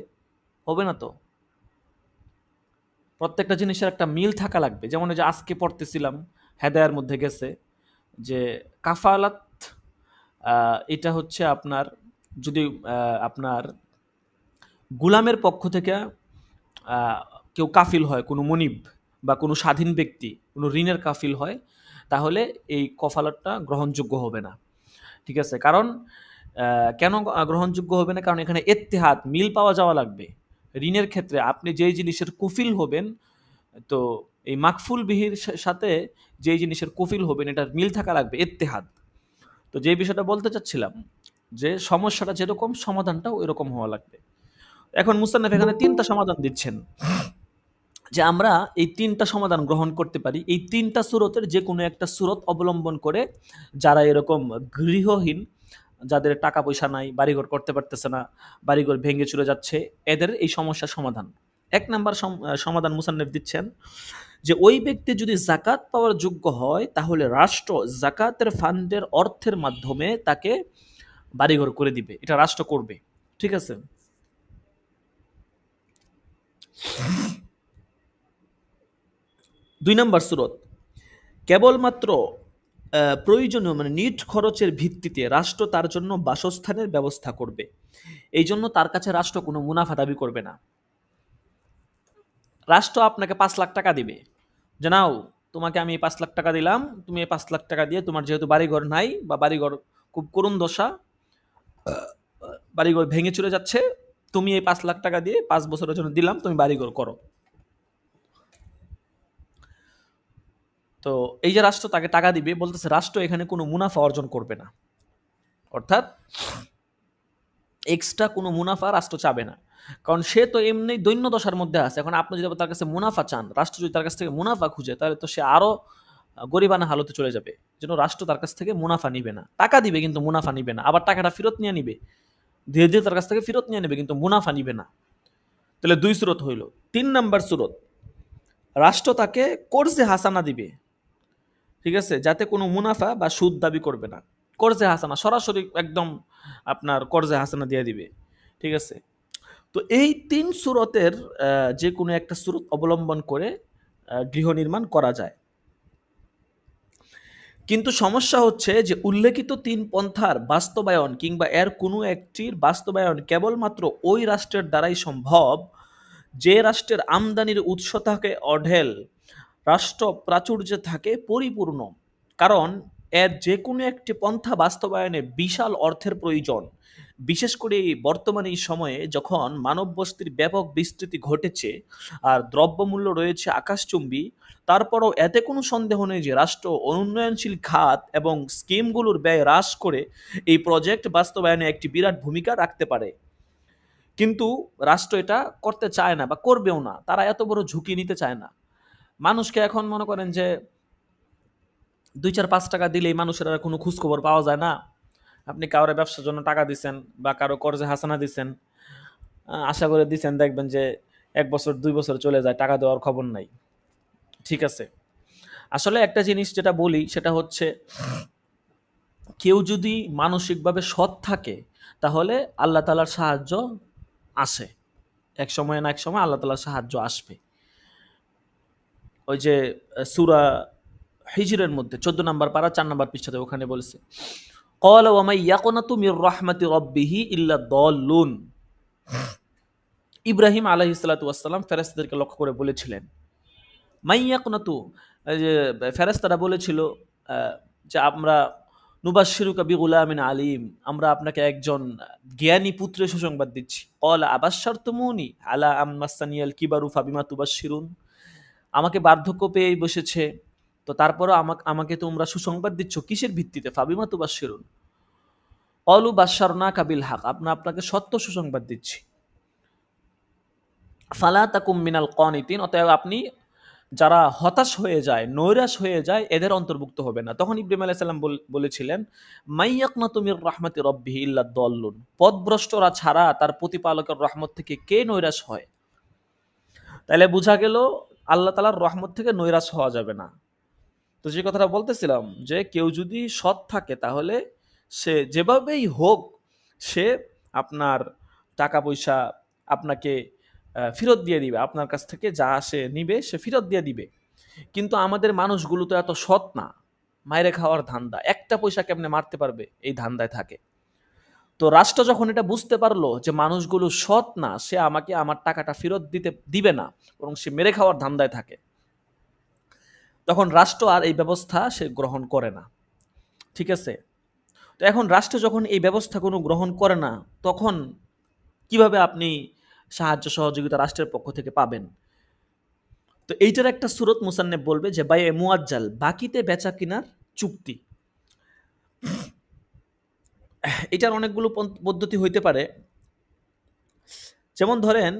হবে না তো। প্রত্যেকটা জিনিসের একটা মিল থাকা লাগবে। যেমন এই যে আজকে পড়তেছিলাম, হেদায়ার মধ্যে গেছে যে কাফালাত, এটা হচ্ছে আপনার যদি আপনার গুলামের পক্ষ থেকে আহ, কেউ কাফিল হয়, কোনো মনিব বা কোনো স্বাধীন ব্যক্তি কোনো ঋণের কাফিল হয়, তাহলে এই কফালতটা গ্রহণযোগ্য হবে না, ঠিক আছে? কারণ কেন গ্রহণযোগ্য হবে না? কারণ এখানে ইত্তেহাদ, মিল পাওয়া যাওয়া লাগবে। ঋণের ক্ষেত্রে আপনি যেই জিনিসের কফিল হবেন, তো এই মাকফুল বিহির সাথে যেই জিনিসের কফিল হবেন এটার মিল থাকা লাগবে, ইত্তেহাদ। তো যে বিষয়টা বলতে চাচ্ছিলাম যে সমস্যাটা যেরকম সমাধানটাও এরকম হওয়া লাগবে। এখন মুসান্নাফ এখানে ৩টা সমাধান দিচ্ছেন যে আমরা এই ৩টা সমাধান গ্রহণ করতে পারি। এই ৩টা সূরতের যে কোনো একটা সূরত অবলম্বন করে যারা এরকম গৃহহীন, যাদের টাকা পয়সা নাই, বাড়িঘর করতে পারতেছে না, বাড়িঘর ভেঙে চুরে যাচ্ছে, এদের এই সমস্যার সমাধান। ১ নাম্বার সমাধান মুসান্নাফ দিচ্ছেন যে ওই ব্যক্তি যদি যাকাত পাওয়ার যোগ্য হয় তাহলে রাষ্ট্র যাকাতের ফান্ডের অর্থের মাধ্যমে তাকে বাড়িঘর করে দিবে, এটা রাষ্ট্র করবে। ঠিক আছে। ২ নাম্বার সূরত, কেবলমাত্র প্রয়োজনীয় মানে নিট খরচের ভিত্তিতে রাষ্ট্র তার জন্য বাসস্থানের ব্যবস্থা করবে। এই জন্য তার কাছে রাষ্ট্র কোনো মুনাফা দাবি করবে না। রাষ্ট্র আপনাকে ৫ লাখ টাকা দিবে, যে নাও তোমাকে আমি ৫ লাখ টাকা দিলাম, তুমি এই ৫ লাখ টাকা দিয়ে তোমার যেহেতু বাড়িঘর নাই বা বাড়িঘর খুব করুণ দশা, বাড়িঘর ভেঙে চলে যাচ্ছে, তুমি এই ৫ লাখ টাকা দিয়ে ৫ বছরের জন্য দিলাম, তুমি বাড়িঘর করো। তো এই যে রাষ্ট্র তাকে টাকা দিবে, বলতেছে রাষ্ট্র এখানে কোনো মুনাফা অর্জন করবে না, অর্থাৎ এক্সট্রা কোনো মুনাফা রাষ্ট্র চাবে না, কারণ সে তো এমনি দৈন্য দশার মধ্যে আছে। এখন আপনি যদি তার কাছে মুনাফা চান, রাষ্ট্র যদি তার কাছ থেকে মুনাফা খুঁজে, তাহলে তো সে আরো গরিবানা হালতে চলে যাবে। যেন রাষ্ট্র তার কাছ থেকে মুনাফা নিবে না, টাকা দিবে কিন্তু মুনাফা নিবে না, আবার টাকাটা ফেরত নিয়ে নিবে, ধীরে ধীরে তার কাছ থেকে ফেরত নিয়ে নেবে, কিন্তু মুনাফা নিবে না। তাহলে ২ সূরত হইল। ৩ নাম্বার সূরত, রাষ্ট্র তাকে কর্জে হাসানা দিবে, ঠিক আছে, যাতে কোনো মুনাফা বা সুদ দাবি করবে না। কর্জে হাসানা সরাসরি একদম আপনার কর্জে হাসানা দিয়ে দিবে। ঠিক আছে। তো এই ৩ সূরতের যে কোনো একটা সূরত অবলম্বন করে গৃহ নির্মাণ করা যায়। কিন্তু সমস্যা হচ্ছে যে উল্লেখিত ৩ পন্থার বাস্তবায়ন কিংবা এর কোনো একটির বাস্তবায়ন কেবলমাত্র ওই রাষ্ট্রের দ্বারাই সম্ভব যে রাষ্ট্রের আমদানির উৎস থাকে অঢেল, রাষ্ট্র প্রাচুর্যে থাকে পরিপূর্ণ। কারণ এর যে কোনো একটি পন্থা বাস্তবায়নে বিশাল অর্থের প্রয়োজন। বিশেষ করে বর্তমানে এই সময়ে যখন মানব বস্তির ব্যাপক বিস্তৃতি ঘটেছে আর দ্রব্যমূল্য রয়েছে আকাশচুম্বী, তারপরও এতে কোনো সন্দেহ নেই যে রাষ্ট্র অনুন্নয়নশীল খাত এবং স্কিমগুলোর ব্যয় হ্রাস করে এই প্রজেক্ট বাস্তবায়নে একটি বিরাট ভূমিকা রাখতে পারে। কিন্তু রাষ্ট্র এটা করতে চায় না বা করবেও না, তারা এত বড় ঝুঁকি নিতে চায় না। মানুষকে এখন মনে করেন যে ২-৪-৫ টাকা দিলেই মানুষের আর কোনো খোঁজখবর পাওয়া যায় না। আপনি কারো ব্যবসার জন্য টাকা দিচ্ছেন বা কারো কর্জে হাসানা দিচ্ছেন, আশা করে দিচ্ছেন, দেখবেন যে ১ বছর ২ বছর চলে যায়, টাকা দেওয়ার খবর নাই। ঠিক আছে। আসলে একটা জিনিস যেটা বলি সেটা হচ্ছে, কেউ যদি মানসিকভাবে সৎ থাকে তাহলে আল্লাহ তাআলার সাহায্য আসে, এক সময় না এক সময় আল্লাহ তাআলার সাহায্য আসবে। ওই যে সূরা হিজরের মধ্যে ১৪ নম্বর পারা ৪ নম্বর পৃষ্ঠাতে ওখানে বলেছে, ক্বালা ওয়া মাই ইয়াকনাতু মির রাহমাতি রাব্বিহি ইল্লা দাল্লুন। ইব্রাহিম আলাইহিস সালাতু ওয়াস সালাম ফেরেশতাদেরকে লক্ষ্য করে বলেছিলেন, মাই ইয়াকনাতু, এই যে ফেরেশতারা বলেছিল যে আমরা নুবাশশিরুকা বিগুলামিন আলিম, আমরা আপনাকে একজন জ্ঞানী পুত্রের সুসংবাদ দিচ্ছি। ক্বালা আবাশশারতুমুনি আলা আম্মাসানিয়াল কিবারু ফাবিমা তুবাশশিরুন, আমাকে বার্ধক্য পেয়ে বসেছে, তো তারপরও আমাকে তোমরা সুসংবাদ দিচ্ছ কিসের ভিত্তিতে? ফাবিমা তুবাশশিরুন ক্বালু বাশশারনাকা বিল হক, আপনাকে সত্য সুসংবাদ দিচ্ছি। ফালা তাকুম মিনাল কানিতিন, অতএব আপনি যারা হতাশ হয়ে যায়, নৈরাশ হয়ে যায়, এদের অন্তর্ভুক্ত হবে না। তখন ইব্রাহিম আলাইহিস সালাম বলেছিলেন, মাই ইয়াকনাতু মির রাহমাতি রাব্বিহি ইল্লা দাল্লুন, পথভ্রষ্টরা ছাড়া তার প্রতিপালকের রহমত থেকে কে নৈরাশ হয়? তাহলে বোঝা গেল আল্লাহ তাআলার রহমত থেকে নৈরাশ হওয়া যাবে না। তো যে কথাটা বলতেছিলাম যে কেউ যদি সৎ থাকে তাহলে সে যেভাবেই হোক সে আপনার টাকা পয়সা আপনাকে ফেরত দিয়ে দিবে, আপনার কাছ থেকে যা সে নিবে সে ফেরত দিয়ে দিবে। কিন্তু আমাদের মানুষগুলো তো এত সৎ না, মাইরে খাওয়ার ধান্দা, একটা পয়সা কেমনে মারতে পারবে এই ধান্দায় থাকে। তো রাষ্ট্র যখন এটা বুঝতে পারলো যে মানুষগুলো সৎ না, সে আমাকে আমার টাকাটা ফেরত দিবে না, বরং সে মেরে খাওয়ার ধান্দায় থাকে, তখন রাষ্ট্র আর এই ব্যবস্থা সে গ্রহণ করে না। ঠিক আছে। তো এখন রাষ্ট্র যখন এই ব্যবস্থা কোনো গ্রহণ করে না, তখন কিভাবে আপনি সাহায্য সহযোগিতা রাষ্ট্রের পক্ষ থেকে পাবেন। তো এইটার একটা সূরত মুসান্নেফ বলবে যে বাইয়ে মুআজ্জাল, বাকিতে বেচা কিনার চুক্তি। এটার অনেকগুলো পদ্ধতি হইতে পারে। যেমন ধরেন,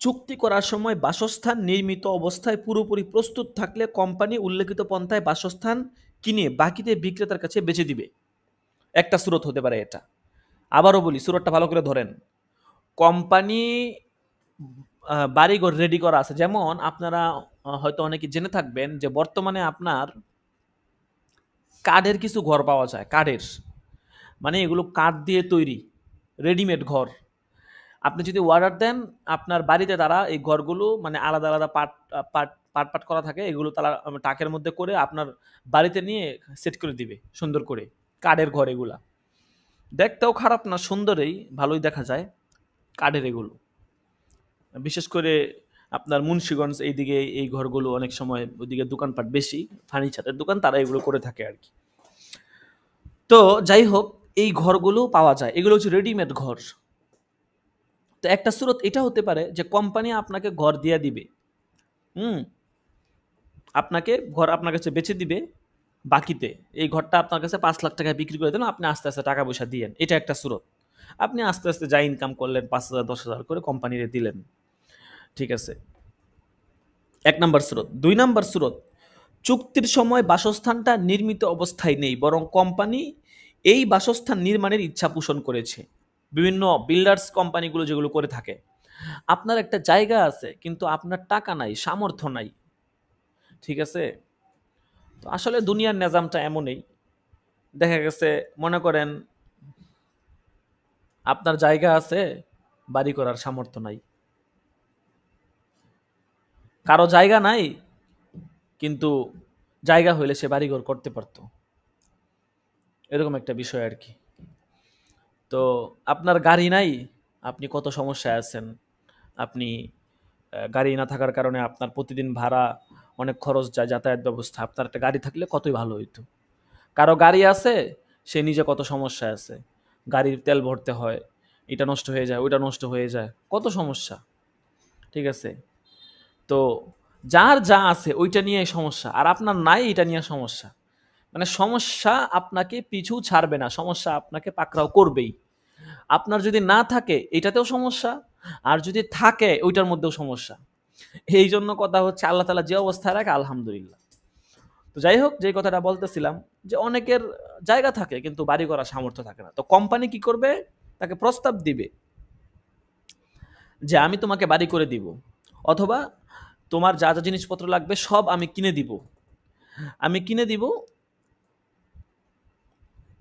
চুক্তি করার সময় বাসস্থান নির্মিত অবস্থায় পুরোপুরি প্রস্তুত থাকলে কোম্পানি উল্লেখিত পন্থায় বাসস্থান কিনে বাকিতে বিক্রেতার কাছে বেচে দিবে। একটা সূরত হতে পারে এটা। আবারও বলি, সূরতটা ভালো করে ধরেন। কোম্পানি বাড়িঘর রেডি করা আছে। যেমন আপনারা হয়তো অনেকে জেনে থাকবেন যে বর্তমানে আপনার কাঠের কিছু ঘর পাওয়া যায়। কাঠের মানে এগুলো কাঠ দিয়ে তৈরি রেডিমেড ঘর। আপনি যদি অর্ডার দেন, আপনার বাড়িতে তারা এই ঘরগুলো মানে আলাদা আলাদা পার্ট পার্ট পার্ট পার্ট করা থাকে, এগুলো তারা টাকের মধ্যে করে আপনার বাড়িতে নিয়ে সেট করে দিবে সুন্দর করে। কাঠের ঘর এগুলা দেখতেও খারাপ না, সুন্দরই, ভালোই দেখা যায় কাঠের এগুলো। বিশেষ করে আপনার মুন্সিগঞ্জ এইদিকে এই ঘরগুলো অনেক সময় ওইদিকে দোকানপাট বেশি, ফার্নিচারের দোকান, তারা এগুলো করে থাকে আর কি। তো যাই হোক, এই ঘরগুলো পাওয়া যায়, এগুলো হচ্ছে রেডিমেড ঘর। তো একটা সূরত এটা হতে পারে যে কোম্পানি আপনাকে ঘর দিয়ে দিবে, আপনাকে ঘর আপনার কাছে বেচে দিবে বাকিতে। এই ঘরটা আপনার কাছে 5 লাখ টাকায় বিক্রি করে দিল, আপনি আস্তে আস্তে টাকা পয়সা দিয়েন। এটা একটা সূরত। আপনি আস্তে আস্তে যা ইনকাম করলেন 5,000 10,000 করে কোম্পানিরে দিলেন, ঠিক আছে। 1 নাম্বার সূরত। 2 নাম্বার সূরত, চুক্তির সময় বাসস্থানটা নির্মিত অবস্থায় নেই, বরং কোম্পানি এই বাসস্থান নির্মাণের ইচ্ছা পোষণ করেছে। বিভিন্ন বিল্ডার্স কোম্পানিগুলো যেগুলো করে থাকে, আপনার একটা জায়গা আছে কিন্তু আপনার টাকা নাই, সামর্থ্য নাই, ঠিক আছে। তো আসলে দুনিয়ার নিজামটা এমনই। দেখা গেছে, মনে করেন আপনার জায়গা আছে, বাড়ি করার সামর্থ্য নাই। কারো জায়গা নাই, কিন্তু জায়গা হইলে সে বাড়িঘর করতে পারতো। এরকম একটা বিষয় আর কি। তো আপনার গাড়ি নাই, আপনি কত সমস্যায় আছেন। আপনি গাড়ি না থাকার কারণে আপনার প্রতিদিন ভাড়া, অনেক খরচ যায়, যাতায়াত ব্যবস্থা। আপনার একটা গাড়ি থাকলে কতই ভালো হইতো। কারো গাড়ি আছে, সে নিজে কত সমস্যায় আছে। গাড়ির তেল ভরতে হয়, এটা নষ্ট হয়ে যায়, ওইটা নষ্ট হয়ে যায়, কত সমস্যা, ঠিক আছে। তো যার যা আছে ওইটা নিয়ে সমস্যা, আর আপনার নাই, এটা নিয়ে সমস্যা। মানে সমস্যা আপনাকে পিছু ছাড়বে না, সমস্যা আপনাকে পাকড়াও করবেই। আপনার যদি না থাকে এটাতেও সমস্যা, আর যদি থাকে ওইটার মধ্যেও সমস্যা। এই জন্য কথা হচ্ছে, আল্লাহ তাআলা যে অবস্থায় রাখে আলহামদুলিল্লাহ। তো যাই হোক, যে কথাটা বলতেছিলাম, যে অনেকের জায়গা থাকে কিন্তু বাড়ি করার সামর্থ্য থাকে না। তো কোম্পানি কি করবে, তাকে প্রস্তাব দিবে যে আমি তোমাকে বাড়ি করে দিব, অথবা তোমার যা যা জিনিসপত্র লাগবে সব আমি কিনে দিব,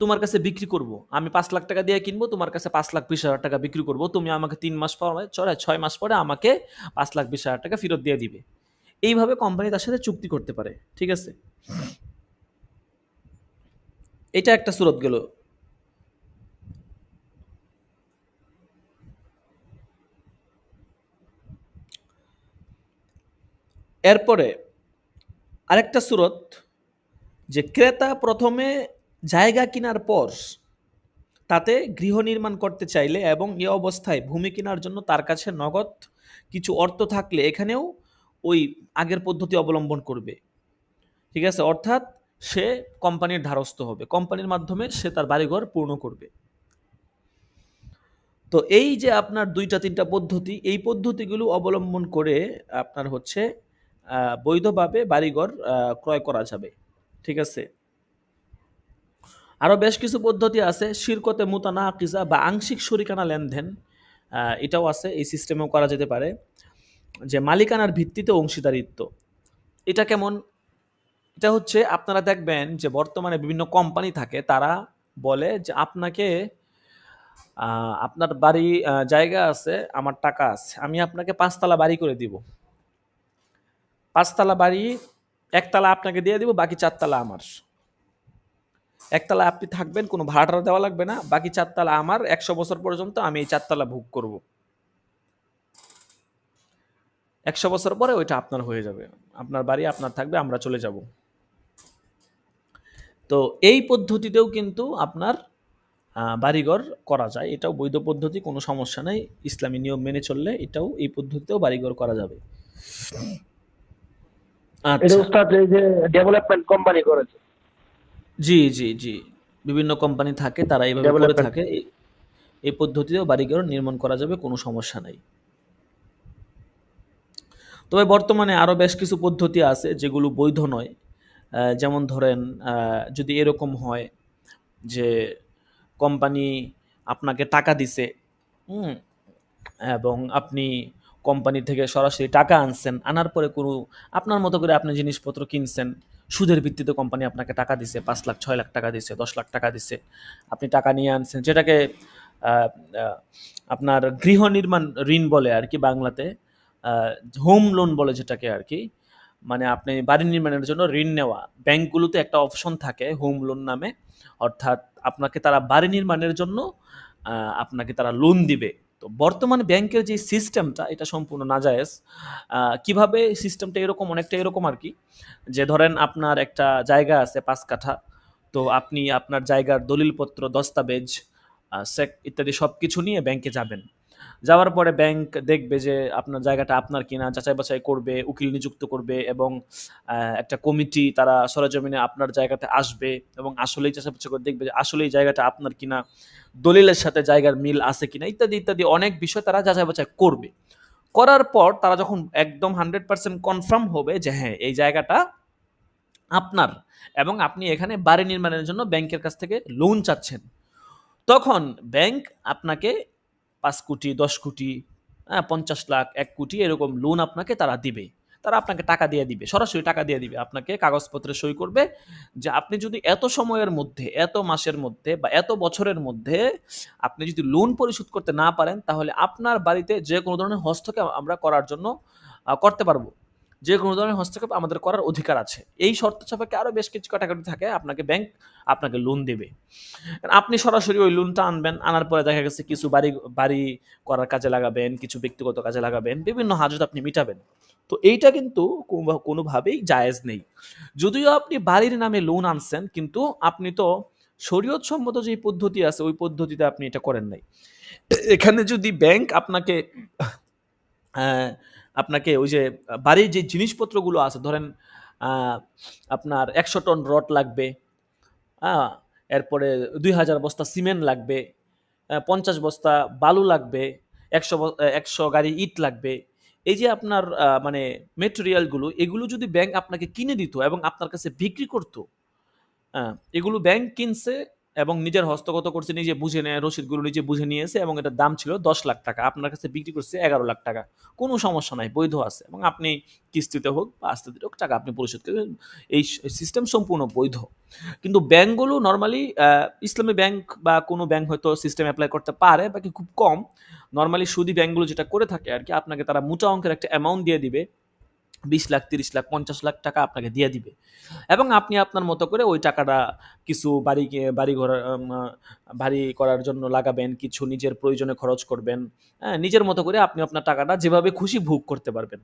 তোমার কাছে বিক্রি করব। আমি 5 লাখ টাকা দিয়ে কিনবো, তোমার কাছে 5,20,000 টাকা বিক্রি করব। তুমি আমাকে 3 মাস পরে, 6 মাস পরে আমাকে 5,20,000 টাকা ফেরত দিয়ে দিবে। এইভাবে কোম্পানি তার সাথে চুক্তি করতে পারে, ঠিক আছে। এটা একটা সূরত গেল। এরপরে আরেকটা সূরত, যে ক্রেতা প্রথমে জায়গা কেনার পর তাতে গৃহ নির্মাণ করতে চাইলে এবং এ অবস্থায় ভূমি কেনার জন্য তার কাছে নগদ কিছু অর্থ থাকলে এখানেও ওই আগের পদ্ধতি অবলম্বন করবে, ঠিক আছে। অর্থাৎ সে কোম্পানির ধারস্থ হবে, কোম্পানির মাধ্যমে সে তার বাড়িঘর পূর্ণ করবে। তো এই যে আপনার 2-3টা পদ্ধতি, এই পদ্ধতিগুলো অবলম্বন করে আপনার হচ্ছে বৈধভাবে বাড়িঘর ক্রয় করা যাবে, ঠিক আছে। আরও বেশ কিছু পদ্ধতি আছে, শিরকতে মুতানাকিজা বা আংশিক শরিকানা লেনদেন, এটাও আছে, এই সিস্টেমেও করা যেতে পারে। যে মালিকানার ভিত্তিতে অংশীদারিত্ব, এটা কেমন? এটা হচ্ছে, আপনারা দেখবেন যে বর্তমানে বিভিন্ন কোম্পানি থাকে, তারা বলে যে আপনাকে আপনার বাড়ি জায়গা আছে, আমার টাকা আছে, আমি আপনাকে 5 তলা বাড়ি করে দিব। 5 তলা বাড়ি, 1 তলা আপনাকে দিয়ে দিব, বাকি 4 তলা আমার। 1 তলা আপনি থাকবেন, কোনো ভাড়া দেওয়া লাগবে না, বাকি 4 তলা আমার, 100 বছর পর্যন্ত আমি এই 4 তলা ভোগ করব। 100 বছর পরে ওইটা আপনার হয়ে যাবে, আপনার বাড়ি আপনার থাকবে, আমরা চলে যাব। তো এই পদ্ধতিতেও কিন্তু আপনার বাড়িঘর করা যায়, এটাও বৈধ পদ্ধতি, কোনো সমস্যা নাই। ইসলামী নিয়ম মেনে চললে এটাও, এই পদ্ধতিতেও বাড়িঘর করা যাবে। এটা আচ্ছা, উস্তাদ এই যে ডেভেলপমেন্ট কোম্পানি করেছে, জি জি জি, বিভিন্ন কোম্পানি থাকে, তারা এইভাবে করে ডেভেলপমেন্ট। থাকে। এই পদ্ধতিতেও বাড়িঘর নির্মাণ করা যাবে, কোনো সমস্যা নাই। তবে বর্তমানে আরও বেশ কিছু পদ্ধতি আছে যেগুলো বৈধ নয়। যেমন ধরেন, যদি এরকম হয় যে কোম্পানি আপনাকে টাকা দিছে, হুম, এবং আপনি কোম্পানি থেকে সরাসরি টাকা আনছেন, আনার পরে কোনো আপনার মতো করে আপনি জিনিসপত্র কিনছেন, সুদের ভিত্তিতে কোম্পানি আপনাকে টাকা দিছে, ৫ লাখ ৬ লাখ টাকা দিছে, ১০ লাখ টাকা দিছে, আপনি টাকা নিয়ে আনছেন, যেটাকে আহ, আহ, আপনার গৃহ নির্মাণ ঋণ বলে আর কি বাংলাতে, হোম লোন বলে যেটাকে আর কি। মানে আপনি বাড়ি নির্মাণের জন্য ঋণ নেওয়া, ব্যাংকগুলোতে একটা অপশন থাকে হোম লোন নামে, অর্থাৎ আপনাকে তারা বাড়ি নির্মাণের জন্য আপনাকে তারা লোন দিবে। তো বর্তমানে ব্যাংকের যে সিস্টেমটা, এটা সম্পূর্ণ নাজায়েজ। কিভাবে সিস্টেমটা এরকম, অনেকটা এরকম আর কি, যে ধরেন আপনার একটা জায়গা আছে ৫ কাঠা, তো আপনি আপনার জায়গার দলিলপত্র, দস্তাবেজ, চেক ইত্যাদি সব কিছু নিয়ে ব্যাংকে যাবেন। যাওয়ার পরে ব্যাংক দেখবে যে আপনার জায়গাটা আপনার কিনা, যাচাই বাছাই করবে, উকিল নিযুক্ত করবে, এবং একটা কমিটি তারা সরেজমিনে আপনার জায়গাতে আসবে এবং আসলেই যাচাই বাছাই করে দেখবে যে আসলেই জায়গাটা আপনার কিনা, দলিলের সাথে জায়গার মিল আছে কিনা, ইত্যাদি ইত্যাদি অনেক বিষয় তারা যাচাই বাছাই করবে। করার পর তারা যখন একদম 100% কনফার্ম হবে যে হ্যাঁ এই জায়গাটা আপনার, এবং আপনি এখানে বাড়ি নির্মাণের জন্য ব্যাংকের কাছ থেকে লোন চাচ্ছেন, তখন ব্যাংক আপনাকে ৫ কোটি, ১০ কোটি, ৫০ লাখ, ১ কোটি এরকম লোন আপনাকে তারা দিবে। তারা আপনাকে টাকা দিয়ে দিবে, সরাসরি টাকা দিয়ে দিবে, আপনাকে কাগজপত্রে সই করবে যে আপনি যদি এত সময়ের মধ্যে, এত মাসের মধ্যে বা এত বছরের মধ্যে আপনি যদি লোন পরিশোধ করতে না পারেন, তাহলে আপনার বাড়িতে যে কোনো ধরনের হস্তক্ষেপ আমরা করার জন্য করতে পারবো। যে কোনো ধরনের হস্তক্ষেপ আমাদের করার অধিকার আছে। এই শর্ত সাপেক্ষে আরো বেশ কিছু ক্যাটাগরি থাকে, আপনাকে ব্যাংক আপনাকে লোন দেবে। আপনি সরাসরি ওই লোনটা আনবেন, আনার পরে দেখা গেছে কিছু বাড়ি বাড়ি করার কাজে লাগাবেন, কিছু ব্যক্তিগত কাজে লাগাবেন, বিভিন্ন হাজত আপনি মিটাবেন। তো এইটা কিন্তু কোনোভাবেই জায়েজ নেই। যদিও আপনি বাড়ির নামে লোন আনছেন, কিন্তু আপনি তো শরীয়ত সম্মত যে পদ্ধতি আছে ওই পদ্ধতিতে আপনি এটা করেন নাই। এখানে যদি ব্যাংক আপনাকে আহ, আপনাকে ওই যে বাড়ির যে জিনিসপত্রগুলো আছে, ধরেন আহ, আপনার ১০০ টন রড লাগবে, হ্যাঁ, এরপরে ২০০০ বস্তা সিমেন্ট লাগবে, ৫০ বস্তা বালু লাগবে, ১০০ গাড়ি ইট লাগবে। এই যে আপনার মানে মেটেরিয়ালগুলো, এগুলো যদি ব্যাংক আপনাকে কিনে দিত এবং আপনার কাছে বিক্রি করতো, এগুলো ব্যাংক কিনছে এবং নিজের হস্তগত করছে, নিজে বুঝে নেয়, রসিদগুলো নিজে বুঝে নিয়েছে, এবং এটার দাম ছিল ১০ লাখ টাকা, আপনার কাছে বিক্রি করছে ১১ লাখ টাকা, কোনো সমস্যা নাই, বৈধ আছে, এবং আপনি কিস্তিতে হোক বা আস্তে হোক টাকা আপনি পরিশোধ করবেন। এই সিস্টেম সম্পূর্ণ বৈধ। কিন্তু ব্যাংকগুলো নর্মালি, ইসলামী ব্যাংক বা কোনো ব্যাংক হয়তো সিস্টেম অ্যাপ্লাই করতে পারে, বাকি খুব কম। নর্মালি সুদী ব্যাংকগুলো যেটা করে থাকে আর কি, আপনাকে তারা মোটা অঙ্কের একটা অ্যামাউন্ট দিয়ে দিবে, ২০ লাখ, ৩০ লাখ, ৫০ লাখ টাকা আপনাকে দিয়ে দিবে, এবং আপনি আপনার মতো করে ওই টাকাটা কিছু বাড়ি করার জন্য লাগাবেন, কিছু নিজের প্রয়োজনে খরচ করবেন। হ্যাঁ, নিজের মতো করে আপনি আপনার টাকাটা যেভাবে খুশি ভোগ করতে পারবেন।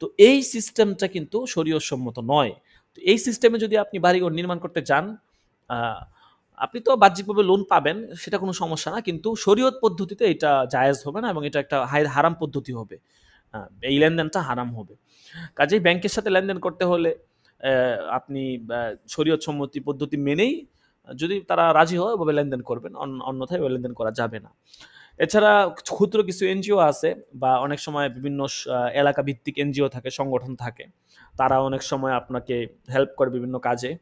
তো এই সিস্টেমটা কিন্তু শরীয়ত সম্মত নয়। তো এই সিস্টেমে যদি আপনি বাড়িঘর নির্মাণ করতে যান, আহ, আপনি তো বাহ্যিকভাবে লোন পাবেন, সেটা কোনো সমস্যা না, কিন্তু শরীয়ত পদ্ধতিতে এটা জায়েজ হবে না, এবং এটা একটা হারাম পদ্ধতি হবে। এই লেনদেনটা হারাম হবে। কাজেই ব্যাংকের সাথে লেনদেন করতে হলে আপনি শরীয়ত সম্মতি পদ্ধতি মেনেই, যদি তারা রাজি হয় ওভাবে লেনদেন করবেন, অন্যথায় ওই লেনদেন করা যাবে না। এছাড়া ক্ষুদ্র কিছু এনজিও আছে, বা অনেক সময় বিভিন্ন এলাকা ভিত্তিক এনজিও থাকে, সংগঠন থাকে, তারা অনেক সময় আপনাকে হেল্প করে বিভিন্ন কাজে।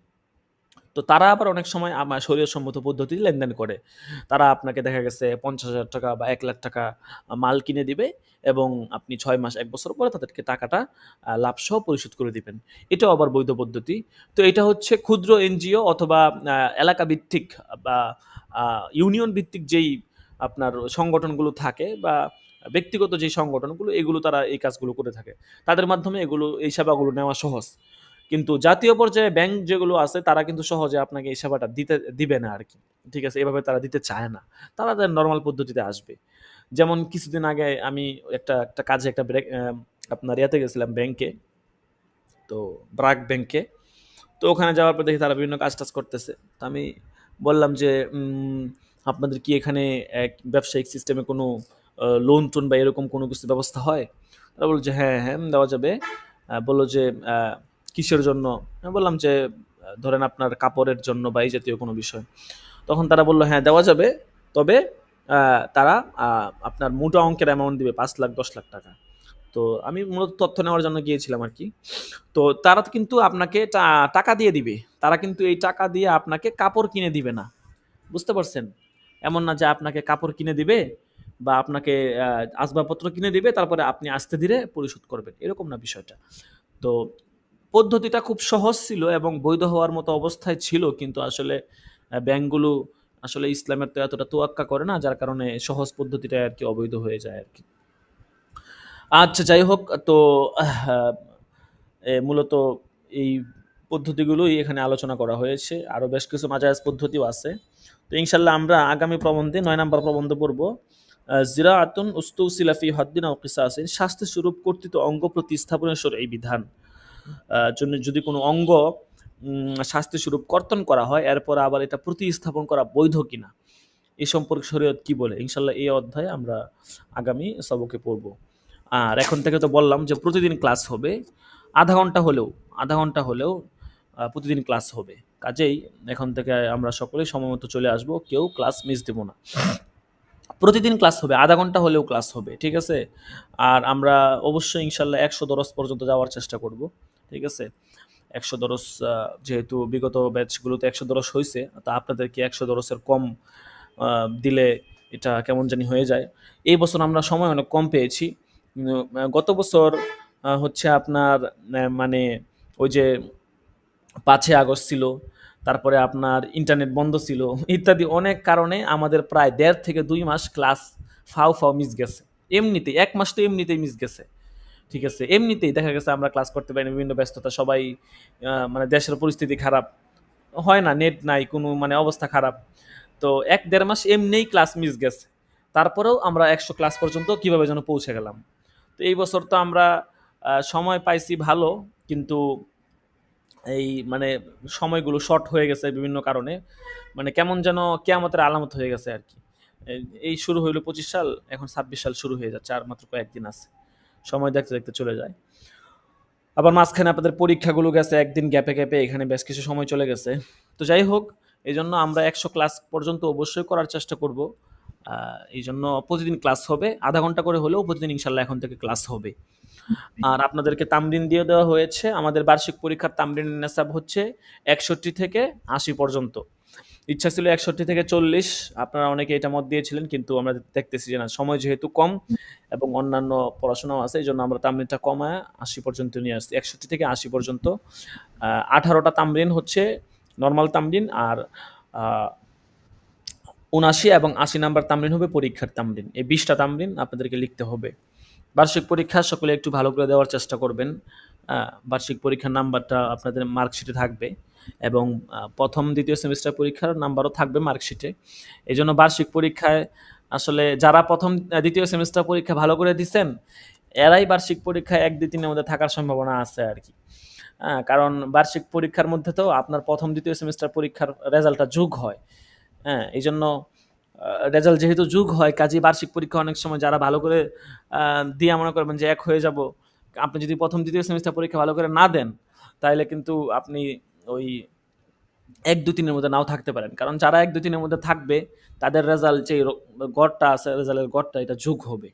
তো তারা আবার অনেক সময় আমার শরীয়তসম্মত পদ্ধতিতে লেনদেন করে। তারা আপনাকে দেখা গেছে ৫০,০০০ টাকা বা ১ লাখ টাকা মাল কিনে দিবে, এবং আপনি ৬ মাস ১ বছর পরে তাদেরকে টাকাটা লাভসহ পরিশোধ করে দিবেন। এটাও আবার বৈধ পদ্ধতি। তো এটা হচ্ছে ক্ষুদ্র এনজিও অথবা এলাকা ভিত্তিক বা ইউনিয়ন ভিত্তিক যেই আপনার সংগঠনগুলো থাকে, বা ব্যক্তিগত যে সংগঠনগুলো, এগুলো তারা এই কাজগুলো করে থাকে। তাদের মাধ্যমে এই সেবাগুলো নেওয়া সহজ। কিন্তু জাতীয় পর্যায়ে ব্যাংক যেগুলো আছে তারা কিন্তু সহজে আপনাকে এই সেবাটা দিবে না আর কি। ঠিক আছে? এভাবে তারা দিতে চায় না। তারা তাদের নরমাল পদ্ধতিতে আসবে। যেমন কিছুদিন আগে আমি একটা কাজে একটা আপনার ইয়াতে গেছিলাম ব্যাংকে। তো ব্রাক ব্যাংকে। তো ওখানে যাওয়ার পর দেখি তারা বিভিন্ন কাজ-টাজ করতেছে। তো আমি বললাম যে, আপনাদের কি এখানে ব্যবসায়িক সিস্টেমে কোনো লোন টোন বা এরকম কোনো কিছু ব্যবস্থা হয়? তারা বলল যে হ্যাঁ হ্যাঁ দেওয়া যাবে। বললো যে কিসের জন্য? আমি বললাম যে ধরেন আপনার কাপড়ের জন্য বা এই জাতীয় কোনো বিষয়। তখন তারা বলল হ্যাঁ দেওয়া যাবে, তবে তারা আপনার মোটা অঙ্কের অ্যামাউন্ট দিবে, ৫ লাখ ১০ লাখ টাকা। তো আমি মূলত তথ্য নেওয়ার জন্য গিয়েছিলাম আর কি। তো তারা কিন্তু আপনাকে টাকা দিয়ে দিবে, তারা কিন্তু এই টাকা দিয়ে আপনাকে কাপড় কিনে দিবে না, বুঝতে পারছেন? এমন না যে আপনাকে কাপড় কিনে দিবে বা আপনাকে আসবাবপত্র কিনে দিবে, তারপরে আপনি আস্তে ধীরে পরিশোধ করবেন, এরকম না বিষয়টা। তো পদ্ধতিটা খুব সহজ ছিল এবং বৈধ হওয়ার মতো অবস্থায় ছিল, কিন্তু আসলে ব্যাংকগুলো আসলে ইসলামের তো এতটা তোয়াক্কা করে না, যার কারণে সহজ পদ্ধতিটা আর কি অবৈধ হয়ে যায় আর কি। আচ্ছা যাই হোক, তো মূলত এই পদ্ধতিগুলোই এখানে আলোচনা করা হয়েছে, আরও বেশ কিছু মাজায়েজ পদ্ধতিও আছে। তো ইনশাল্লাহ আমরা আগামী প্রবন্ধে ৯ নম্বর প্রবন্ধ পড়ব, জিরাআতুন উস্তুসিলা ফি হদ্দিন আও কিসাসিন, শাস্তি স্বরূপ কর্তৃত অঙ্গ প্রতিস্থাপনের এই বিধান। জন্য যদি কোনো অঙ্গ শাস্তি স্বরূপ কর্তন করা হয়, এরপর আবার এটা প্রতিস্থাপন করা বৈধ কিনা, এই সম্পর্কে শরীয়ত কি বলে, ইনশাল্লাহ এই অধ্যায়ে আমরা আগামী সবকে পড়ব। আর এখন থেকে তো বললাম যে প্রতিদিন ক্লাস হবে, আধা ঘন্টা হলেও প্রতিদিন ক্লাস হবে। কাজেই এখন থেকে আমরা সকলেই সময় মতো চলে আসব, কেউ ক্লাস মিস দেব না। প্রতিদিন ক্লাস হবে, আধা ঘন্টা হলেও ক্লাস হবে, ঠিক আছে? আর আমরা অবশ্যই ইনশাল্লাহ ১০০ দরস পর্যন্ত যাওয়ার চেষ্টা করব, ঠিক আছে? ১০০ দরস, যেহেতু বিগত ব্যাচগুলোতে ১০০ দরস হয়েছে, তা আপনাদেরকে ১০০ দরসের কম দিলে এটা কেমন জানি হয়ে যায়। এই বছর আমরা সময় অনেক কম পেয়েছি। গত বছর হচ্ছে আপনার মানে ওই যে ৫ই আগস্ট ছিল, তারপরে আপনার ইন্টারনেট বন্ধ ছিল, ইত্যাদি অনেক কারণে আমাদের প্রায় ১.৫ থেকে ২ মাস ক্লাস ফাও মিস গেছে। এমনিতেই ১ মাস তো এমনিতেই মিস গেছে, ঠিক আছে? এমনিতেই দেখা গেছে আমরা ক্লাস করতে পারিনি, বিভিন্ন ব্যস্ততা, সবাই মানে দেশের পরিস্থিতি খারাপ, হয় না, নেট নাই, কোনো মানে অবস্থা খারাপ। তো ১-১.৫ মাস এমনিই ক্লাস মিস গেছে। তারপরেও আমরা ১০০ ক্লাস পর্যন্ত কিভাবে যেন পৌঁছে গেলাম। তো এই বছর তো আমরা সময় পাইছি ভালো, কিন্তু এই মানে সময়গুলো শর্ট হয়ে গেছে বিভিন্ন কারণে, মানে কেমন যেন কেয়ামতের আলামত হয়ে গেছে আর কি। এই শুরু হইলো ২৫ সাল, এখন ২৬ সাল শুরু হয়ে যাচ্ছে, আর মাত্র কয়েকদিন আছে, সময় দেখতে দেখতে চলে যায়। আবার মাঝখানে আপনাদের পরীক্ষাগুলো গেছে, একদিন গ্যাপে গ্যাপে, এখানে বেশ কিছু সময় চলে গেছে। তো যাই হোক, এই জন্য আমরা ১০০ ক্লাস পর্যন্ত অবশ্যই করার চেষ্টা করব। এই জন্য প্রতিদিন ক্লাস হবে, আধা ঘন্টা করে হলেও প্রতিদিন ইনশাল্লাহ এখন থেকে ক্লাস হবে। আর আপনাদেরকে তামরিন দিয়ে দেওয়া হয়েছে, আমাদের বার্ষিক পরীক্ষার তামরিনের নেসাব হচ্ছে ৬১ থেকে ৮০ পর্যন্ত। ইচ্ছা ছিল ৬১ থেকে ৪০, আপনারা অনেকে এটা মত দিয়েছিলেন, কিন্তু আমরা দেখতেছি যে না, সময় যেহেতু কম এবং অন্যান্য পড়াশোনাও আছে, এই জন্য আমরা তামরিনটা কমায় ৮০ পর্যন্ত নিয়ে আসছি, ৬১ থেকে ৮০ পর্যন্ত। ১৮টা তামরিন হচ্ছে নর্মাল তামরিন, আর ৭৯ এবং ৮০ নাম্বার তামরিন হবে পরীক্ষার তামরিন। এই ২০টা তামরিন আপনাদেরকে লিখতে হবে। বার্ষিক পরীক্ষা সকলে একটু ভালো করে দেওয়ার চেষ্টা করবেন। বার্ষিক পরীক্ষার নাম্বারটা আপনাদের মার্কশিটে থাকবে, এবং প্রথম দ্বিতীয় সেমিস্টার পরীক্ষার নাম্বারও থাকবে মার্কশিটে। এই জন্য বার্ষিক পরীক্ষায় আসলে যারা প্রথম দ্বিতীয় সেমিস্টার পরীক্ষা ভালো করে দিচ্ছেন, এরাই বার্ষিক পরীক্ষায় ১-২-৩ এর মধ্যে থাকার সম্ভাবনা আছে আর কি। কারণ বার্ষিক পরীক্ষার মধ্যে তো আপনার প্রথম দ্বিতীয় সেমিস্টার পরীক্ষার রেজাল্টটা যোগ হয়। হ্যাঁ, এই জন্য রেজাল্ট যেহেতু যোগ হয়, কাজেই বার্ষিক পরীক্ষা অনেক সময় যারা ভালো করে দিয়ে মনে করবেন যে ১ হয়ে যাব, আপনি যদি প্রথম দ্বিতীয় সেমিস্টার পরীক্ষা ভালো করে না দেন, তাহলে কিন্তু আপনি ওই ১-২-৩ এর মধ্যে নাও থাকতে পারেন। কারণ যারা ১-২-৩ এর মধ্যে থাকবে, তাদের রেজাল্ট যে গড়টা আছে, রেজাল্টের গড়টা এটা যোগ হবে।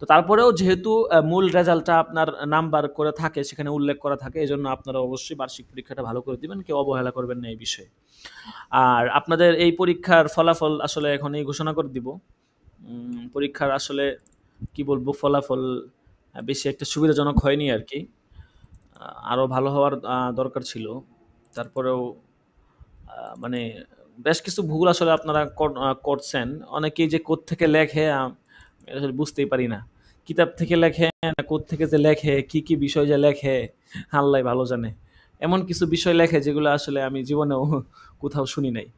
তো তারপরেও যেহেতু মূল রেজাল্টটা আপনার নাম্বার করে থাকে, সেখানে উল্লেখ করা থাকে, এজন্য আপনারা অবশ্যই বার্ষিক পরীক্ষাটা ভালো করে দিবেন, কেউ অবহেলা করবেন না এই বিষয়ে। আর আপনাদের এই পরীক্ষার ফলাফল আসলে এখনই ঘোষণা করে দিব। পরীক্ষার আসলে কি বলবো, ফলাফল বেশি একটা সুবিধাজনক হয়নি আর কি, আরও ভালো হওয়ার দরকার ছিল। তারপরেও মানে বেশ কিছু ভুল আসলে আপনারা করছেন। অনেকেই যে কোত্থেকে লেখে আসলে বুঝতেই পারি না। কিতাব থেকে লেখে না কোত্থেকে যে লেখে, কি কি বিষয় যে লেখে, আল্লাহ ভালো জানে। এমন কিছু বিষয় লেখে যেগুলো আসলে আমি জীবনেও কোথাও শুনি নাই।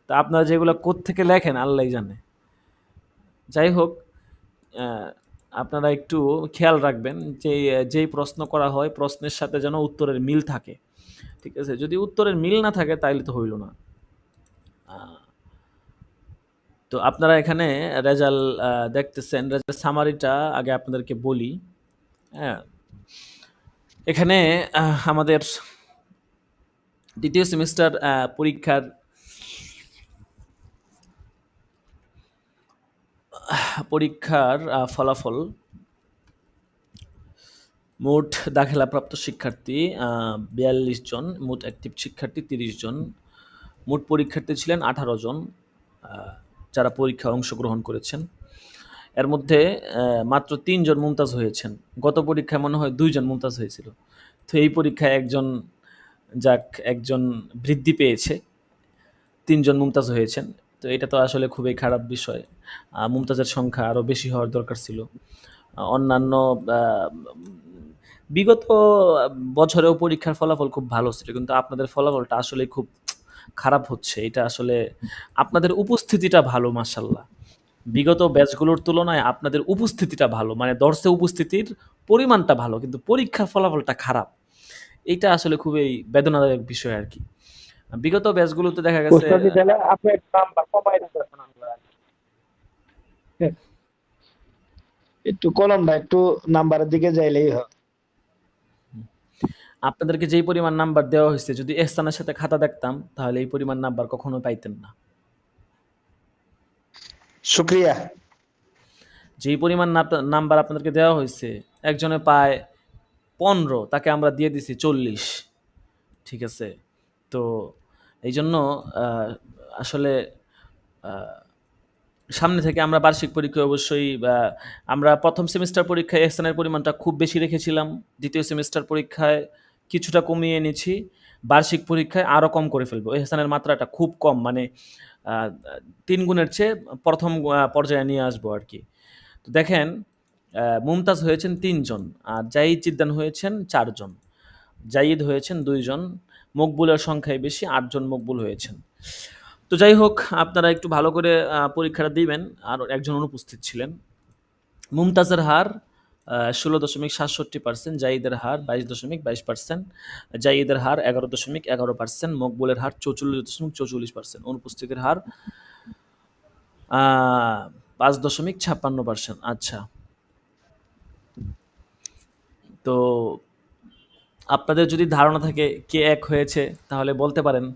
তা আপনারা যেগুলো কোত্থেকে লেখেন আল্লাহই জানে। যাই হোক, আপনারা একটু খেয়াল রাখবেন যে যেই প্রশ্ন করা হয়, প্রশ্নের সাথে যেন উত্তরের মিল থাকে, ঠিক আছে? যদি উত্তরের মিল না থাকে তাইলে তো হইল না। তো আপনারা এখানে রেজাল্ট দেখতেছেন। রেজাল্ট সামারিটা আগে আপনাদেরকে বলি। হ্যাঁ, এখানে আমাদের দ্বিতীয় সেমিস্টার পরীক্ষার ফলাফল মোট দাখিলাপ্রাপ্ত শিক্ষার্থী ৪২ জন, মোট অ্যাক্টিভ শিক্ষার্থী ৩০ জন, মোট পরীক্ষার্থী ছিলেন ১৮ জন যারা পরীক্ষায় অংশগ্রহণ করেছেন। এর মধ্যে মাত্র ৩ জন মুমতাজ হয়েছেন। গত পরীক্ষায় মনে হয় ২ জন মুমতাজ হয়েছিল। তো এই পরীক্ষায় একজন বৃদ্ধি পেয়েছে, ৩ জন মুমতাজ হয়েছেন। তো এটা তো আসলে খুবই খারাপ বিষয়। মুমতাজের সংখ্যা আরও বেশি হওয়ার দরকার ছিল। অন্যান্য বিগত বছরেও পরীক্ষার ফলাফল খুব ভালো ছিল, কিন্তু আপনাদের ফলাফলটা আসলে খুব খারাপ হচ্ছে। এটা আসলে আপনাদের উপস্থিতিটা ভালো, মাশাআল্লাহ। বিগত ব্যাচগুলোর তুলনায় আপনাদের উপস্থিতিটা ভালো, মানে দর্শে উপস্থিতির পরিমাণটা ভালো, কিন্তু পরীক্ষার ফলাফলটা খারাপ। এইটা আসলে খুবই বেদনাদায়ক বিষয় আর কি। বিগত ব্যাচগুলোতে দেখা গেছে উস্তাদি তাহলে আপনি একটু নাম্বার কমাই দিতেছেন আমরা। একটু কলম ভাই, একটু নাম্বারের দিকে যাইলেই হয়। আপনাদেরকে যেই পরিমাণ নাম্বার দেওয়া হয়েছে, যদি এহসানের সাথে খাতা দেখতাম তাহলে এই পরিমাণ নাম্বার কখনো পাইতেন না। শুক্রিয়া। যেই পরিমাণ নাম্বার আপনাদেরকে দেওয়া হয়েছে, একজনে পায় ১৫, তাকে আমরা দিয়ে দিছি ৪০। ঠিক আছে? তো এই জন্য আসলে সামনে থেকে আমরা বার্ষিক পরীক্ষায় অবশ্যই আমরা প্রথম সেমিস্টার পরীক্ষায় এহসানের পরিমাণটা খুব বেশি রেখেছিলাম, দ্বিতীয় সেমিস্টার পরীক্ষায় কিছুটা কমিয়ে এনেছি, বার্ষিক পরীক্ষায় আরও কম করে ফেলবো। এহসানের মাত্রাটা খুব কম, মানে ৩ গুণের চেয়ে প্রথম পর্যায়ে নিয়ে আসবো আর কি। তো দেখেন, মুমতাজ হয়েছেন ৩ জন, আর জাহিদ জিদ্দান হয়েছেন ৪ জন, জাহিদ হয়েছেন ২ জন, মকবুলের সংখ্যাই বেশি, ৮ জন মকবুল হয়েছেন। তো যাই হোক, আপনারা একটু ভালো করে পরীক্ষাটা দিবেন। আর একজন অনুপস্থিত ছিলেন। মুমতাজের হার ১৬.৬৭%, জাহিদের হার ২২.২২%, জাহিদের হার ১১.১১%, মকবুলের হার ৪৪.৪৪%, অনুপস্থিতের হার ৫.৫৬%। আচ্ছা, তো আপনাদের যদি ধারণা থাকে কে এক হয়েছে তাহলে বলতে পারেন,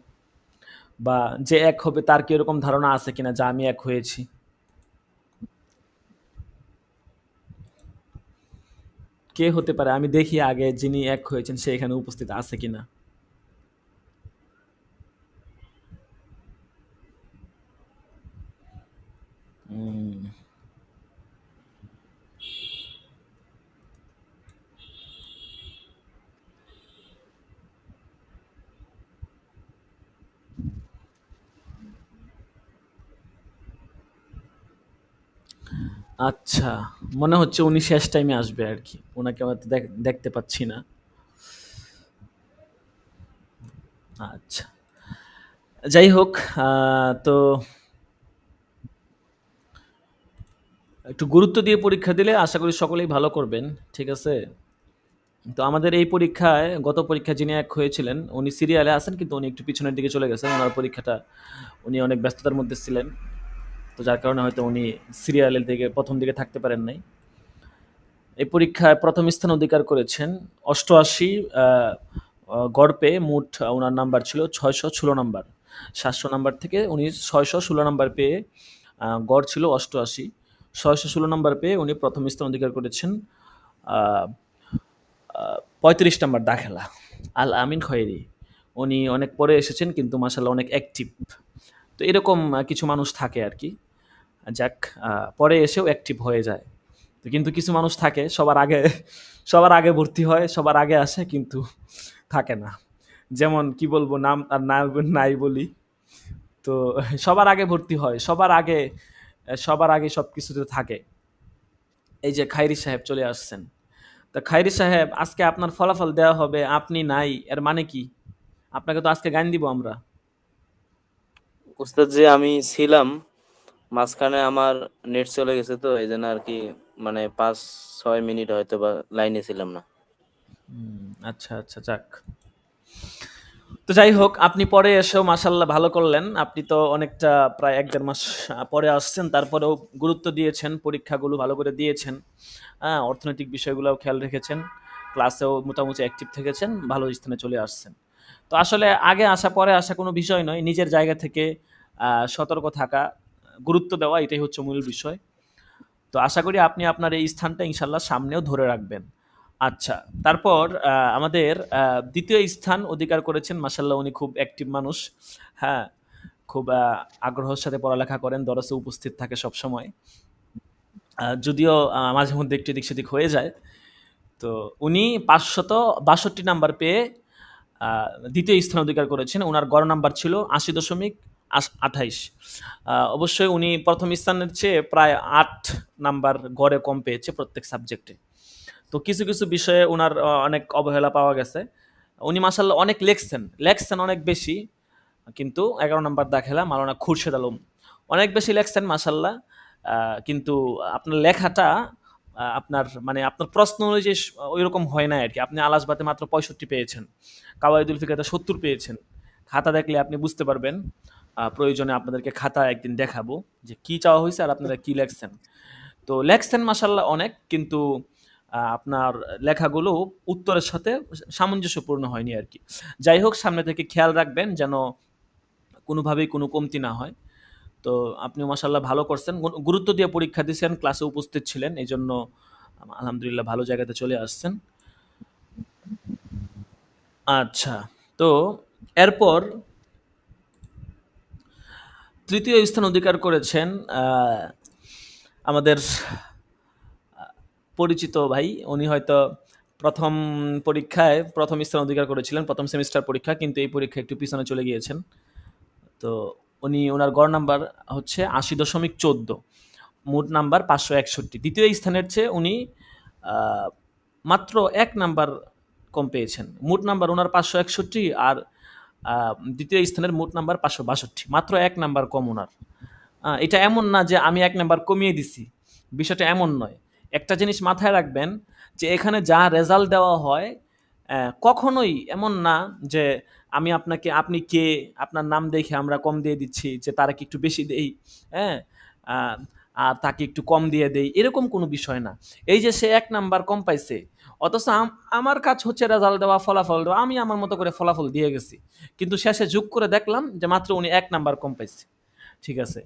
বা যে এক হবে তার কি এরকম ধারণা আছে কিনা যে আমি এক হয়েছি। কে হতে পারে আমি দেখি আগে, যিনি এক হয়েছেন সে এখানে উপস্থিত আছে কিনা। আচ্ছা, মনে হচ্ছে উনি শেষ টাইমে আসবে আর কি, ওনাকে আমার দেখতে পাচ্ছি না। আচ্ছা, যাই হোক, তো একটু গুরুত্ব দিয়ে পরীক্ষা দিলে আশা করি সকলেই ভালো করবেন। ঠিক আছে? তো আমাদের এই পরীক্ষায়, গত পরীক্ষায় যিনি এক হয়েছিলেন উনি সিরিয়ালে আছেন, কিন্তু উনি একটু পিছনের দিকে চলে গেছেন। ওনার পরীক্ষাটা উনি অনেক ব্যস্ততার মধ্যে ছিলেন, তো যার কারণে হয়তো উনি সিরিয়ালের দিকে প্রথম দিকে থাকতে পারেন নাই। এই পরীক্ষায় প্রথম স্থান অধিকার করেছেন ৮৮ গড় পেয়ে। মোট ওনার নাম্বার ছিল ৬১৬ নাম্বার। ৭০০ নাম্বার থেকে উনি ৬১৬ নাম্বার পেয়ে, গড় ছিল ৮৮। ৬১৬ নাম্বার পেয়ে উনি প্রথম স্থান অধিকার করেছেন। ৩৫ নাম্বার দাখেলা। আল আমিন খয়েরি, উনি অনেক পরে এসেছেন কিন্তু মাশাআল্লাহ অনেক অ্যাক্টিভ। তো এরকম কিছু মানুষ থাকে আর কি, যাক, পরে এসেও অ্যাক্টিভ হয়ে যায়। তো কিন্তু কিছু মানুষ থাকে সবার আগে ভর্তি হয়, সবার আগে আসে, কিন্তু থাকে না। যেমন কি বলবো, নাম আর নাই বলি। তো সবার আগে ভর্তি হয়, সবার আগে সব কিছুতে থাকে। এই যে খাইরি সাহেব চলে আসছেন। তা খাইরি সাহেব, আজকে আপনার ফলাফল দেওয়া হবে, আপনি নাই, এর মানে কি? আপনাকে তো আজকে গান দিব আমরা। উস্তাদ যে আমি ছিলাম, মাঝখানে আমার নেট চলে গেছে, তো এই জন্য আর কি, মানে ৫-৬ মিনিট হয়তো বা লাইনে ছিলাম না। আচ্ছা আচ্ছা, যাক। তো যাই হোক, আপনি পরে এসেও মাশাল্লাহ ভালো করলেন। আপনি তো অনেকটা প্রায় ১-১.৫ মাস পরে আসছেন, তারপরেও গুরুত্ব দিয়েছেন, পরীক্ষাগুলো ভালো করে দিয়েছেন। হ্যাঁ, অর্থনৈতিক বিষয়গুলোও খেয়াল রেখেছেন, ক্লাসেও মোটামুটি অ্যাক্টিভ থেকেছেন, ভালো স্থানে চলে আসছেন। তো আসলে আগে আসা পরে আসা কোনো বিষয় নয়, নিজের জায়গা থেকে সতর্ক থাকা, গুরুত্ব দেওয়া, এটাই হচ্ছে মূল বিষয়। তো আশা করি আপনি আপনার এই স্থানটা ইনশাল্লাহ সামনেও ধরে রাখবেন। আচ্ছা, তারপর আমাদের দ্বিতীয় স্থান অধিকার করেছেন মাশাল্লাহ, উনি খুব অ্যাক্টিভ মানুষ। হ্যাঁ, খুব আগ্রহের সাথে পড়ালেখা করেন, দরসে উপস্থিত থাকে সবসময়। যদিও মাঝে মধ্যে একটু এদিক সেদিক হয়ে যায়। তো উনি ৫৬২ নাম্বার পেয়ে দ্বিতীয় স্থান অধিকার করেছেন। ওনার গড় নাম্বার ছিল ৮০.২৮। অবশ্যই উনি প্রথম স্থানের চেয়ে প্রায় ৮ নাম্বার গড়ে কম পেয়েছে প্রত্যেক সাবজেক্টে। তো কিছু কিছু বিষয়ে ওনার অনেক অবহেলা পাওয়া গেছে। উনি মাশাল্লাহ অনেক লেখছেন অনেক বেশি, কিন্তু ১১ নাম্বার দাখেলা মাওলানা খুরশেদ আলম অনেক বেশি লেখছেন মাশাল্লাহ। কিন্তু আপনার লেখাটা আপনার মানে আপনার প্রশ্ন অনুযায়ী ওই রকম হয় না আর কি। আপনি আলাসবাতে মাত্র 65 পেয়েছেন, কাওয়াইদুল ফিকাতে 70 পেয়েছেন। খাতা দেখলে আপনি বুঝতে পারবেন। প্রয়োজনে আপনাদেরকে খাতা একদিন দেখাবো যে কি চাওয়া হয়েছে আর আপনারা কি লেখছেন। তো লেখছেন মাশাল্লাহ অনেক, কিন্তু আপনার লেখাগুলো উত্তরের সাথে সামঞ্জস্যপূর্ণ হয়নি আর কি। যাই হোক, সামনে থেকে খেয়াল রাখবেন যেন কোনোভাবেই কোনো কমতি না হয়। তো আপনিও মাশাল্লাহ ভালো করছেন, গুরুত্ব দিয়ে পরীক্ষা দিয়েছেন, ক্লাসে উপস্থিত ছিলেন, এই জন্য আলহামদুলিল্লাহ ভালো জায়গাতে চলে আসছেন। আচ্ছা, তো এরপর তৃতীয় স্থান অধিকার করেছেন আমাদের পরিচিত ভাই। উনি হয়তো প্রথম পরীক্ষায় প্রথম স্থান অধিকার করেছিলেন, প্রথম সেমিস্টার পরীক্ষা, কিন্তু এই পরীক্ষা একটু পিছনে চলে গিয়েছেন। তো ওনার গড় নাম্বার হচ্ছে ৮০.১৪, মোট নাম্বার ৫৬১। দ্বিতীয় স্থানের চেয়ে উনি মাত্র ১ নাম্বার কম পেয়েছেন। মোট নাম্বার ওনার ৫৬১, আর দ্বিতীয় স্থানের মোট নাম্বার ৫৬২, মাত্র ১ নাম্বার কম ওনার। এটা এমন না যে আমি ১ নাম্বার কমিয়ে দিছি, বিষয়টা এমন নয়। একটা জিনিস মাথায় রাখবেন যে এখানে যা রেজাল্ট দেওয়া হয় কখনোই এমন না যে আপনি কে, আপনার নাম দেখে আমরা কম দিয়ে দিচ্ছি, যে তারা কি একটু বেশি দেই, হ্যাঁ, আর তাকে একটু কম দিয়ে দেই, এরকম কোনো বিষয় না। এই যে সে ১ নাম্বার কম পাইছে, অথচ আমার কাজ হচ্ছে রেজাল্ট দেওয়া, ফলাফল দেওয়া, আমি আমার মতো করে ফলাফল দিয়ে গেছি, কিন্তু শেষে যোগ করে দেখলাম যে মাত্র উনি ১ নাম্বার কম পাইছে। ঠিক আছে,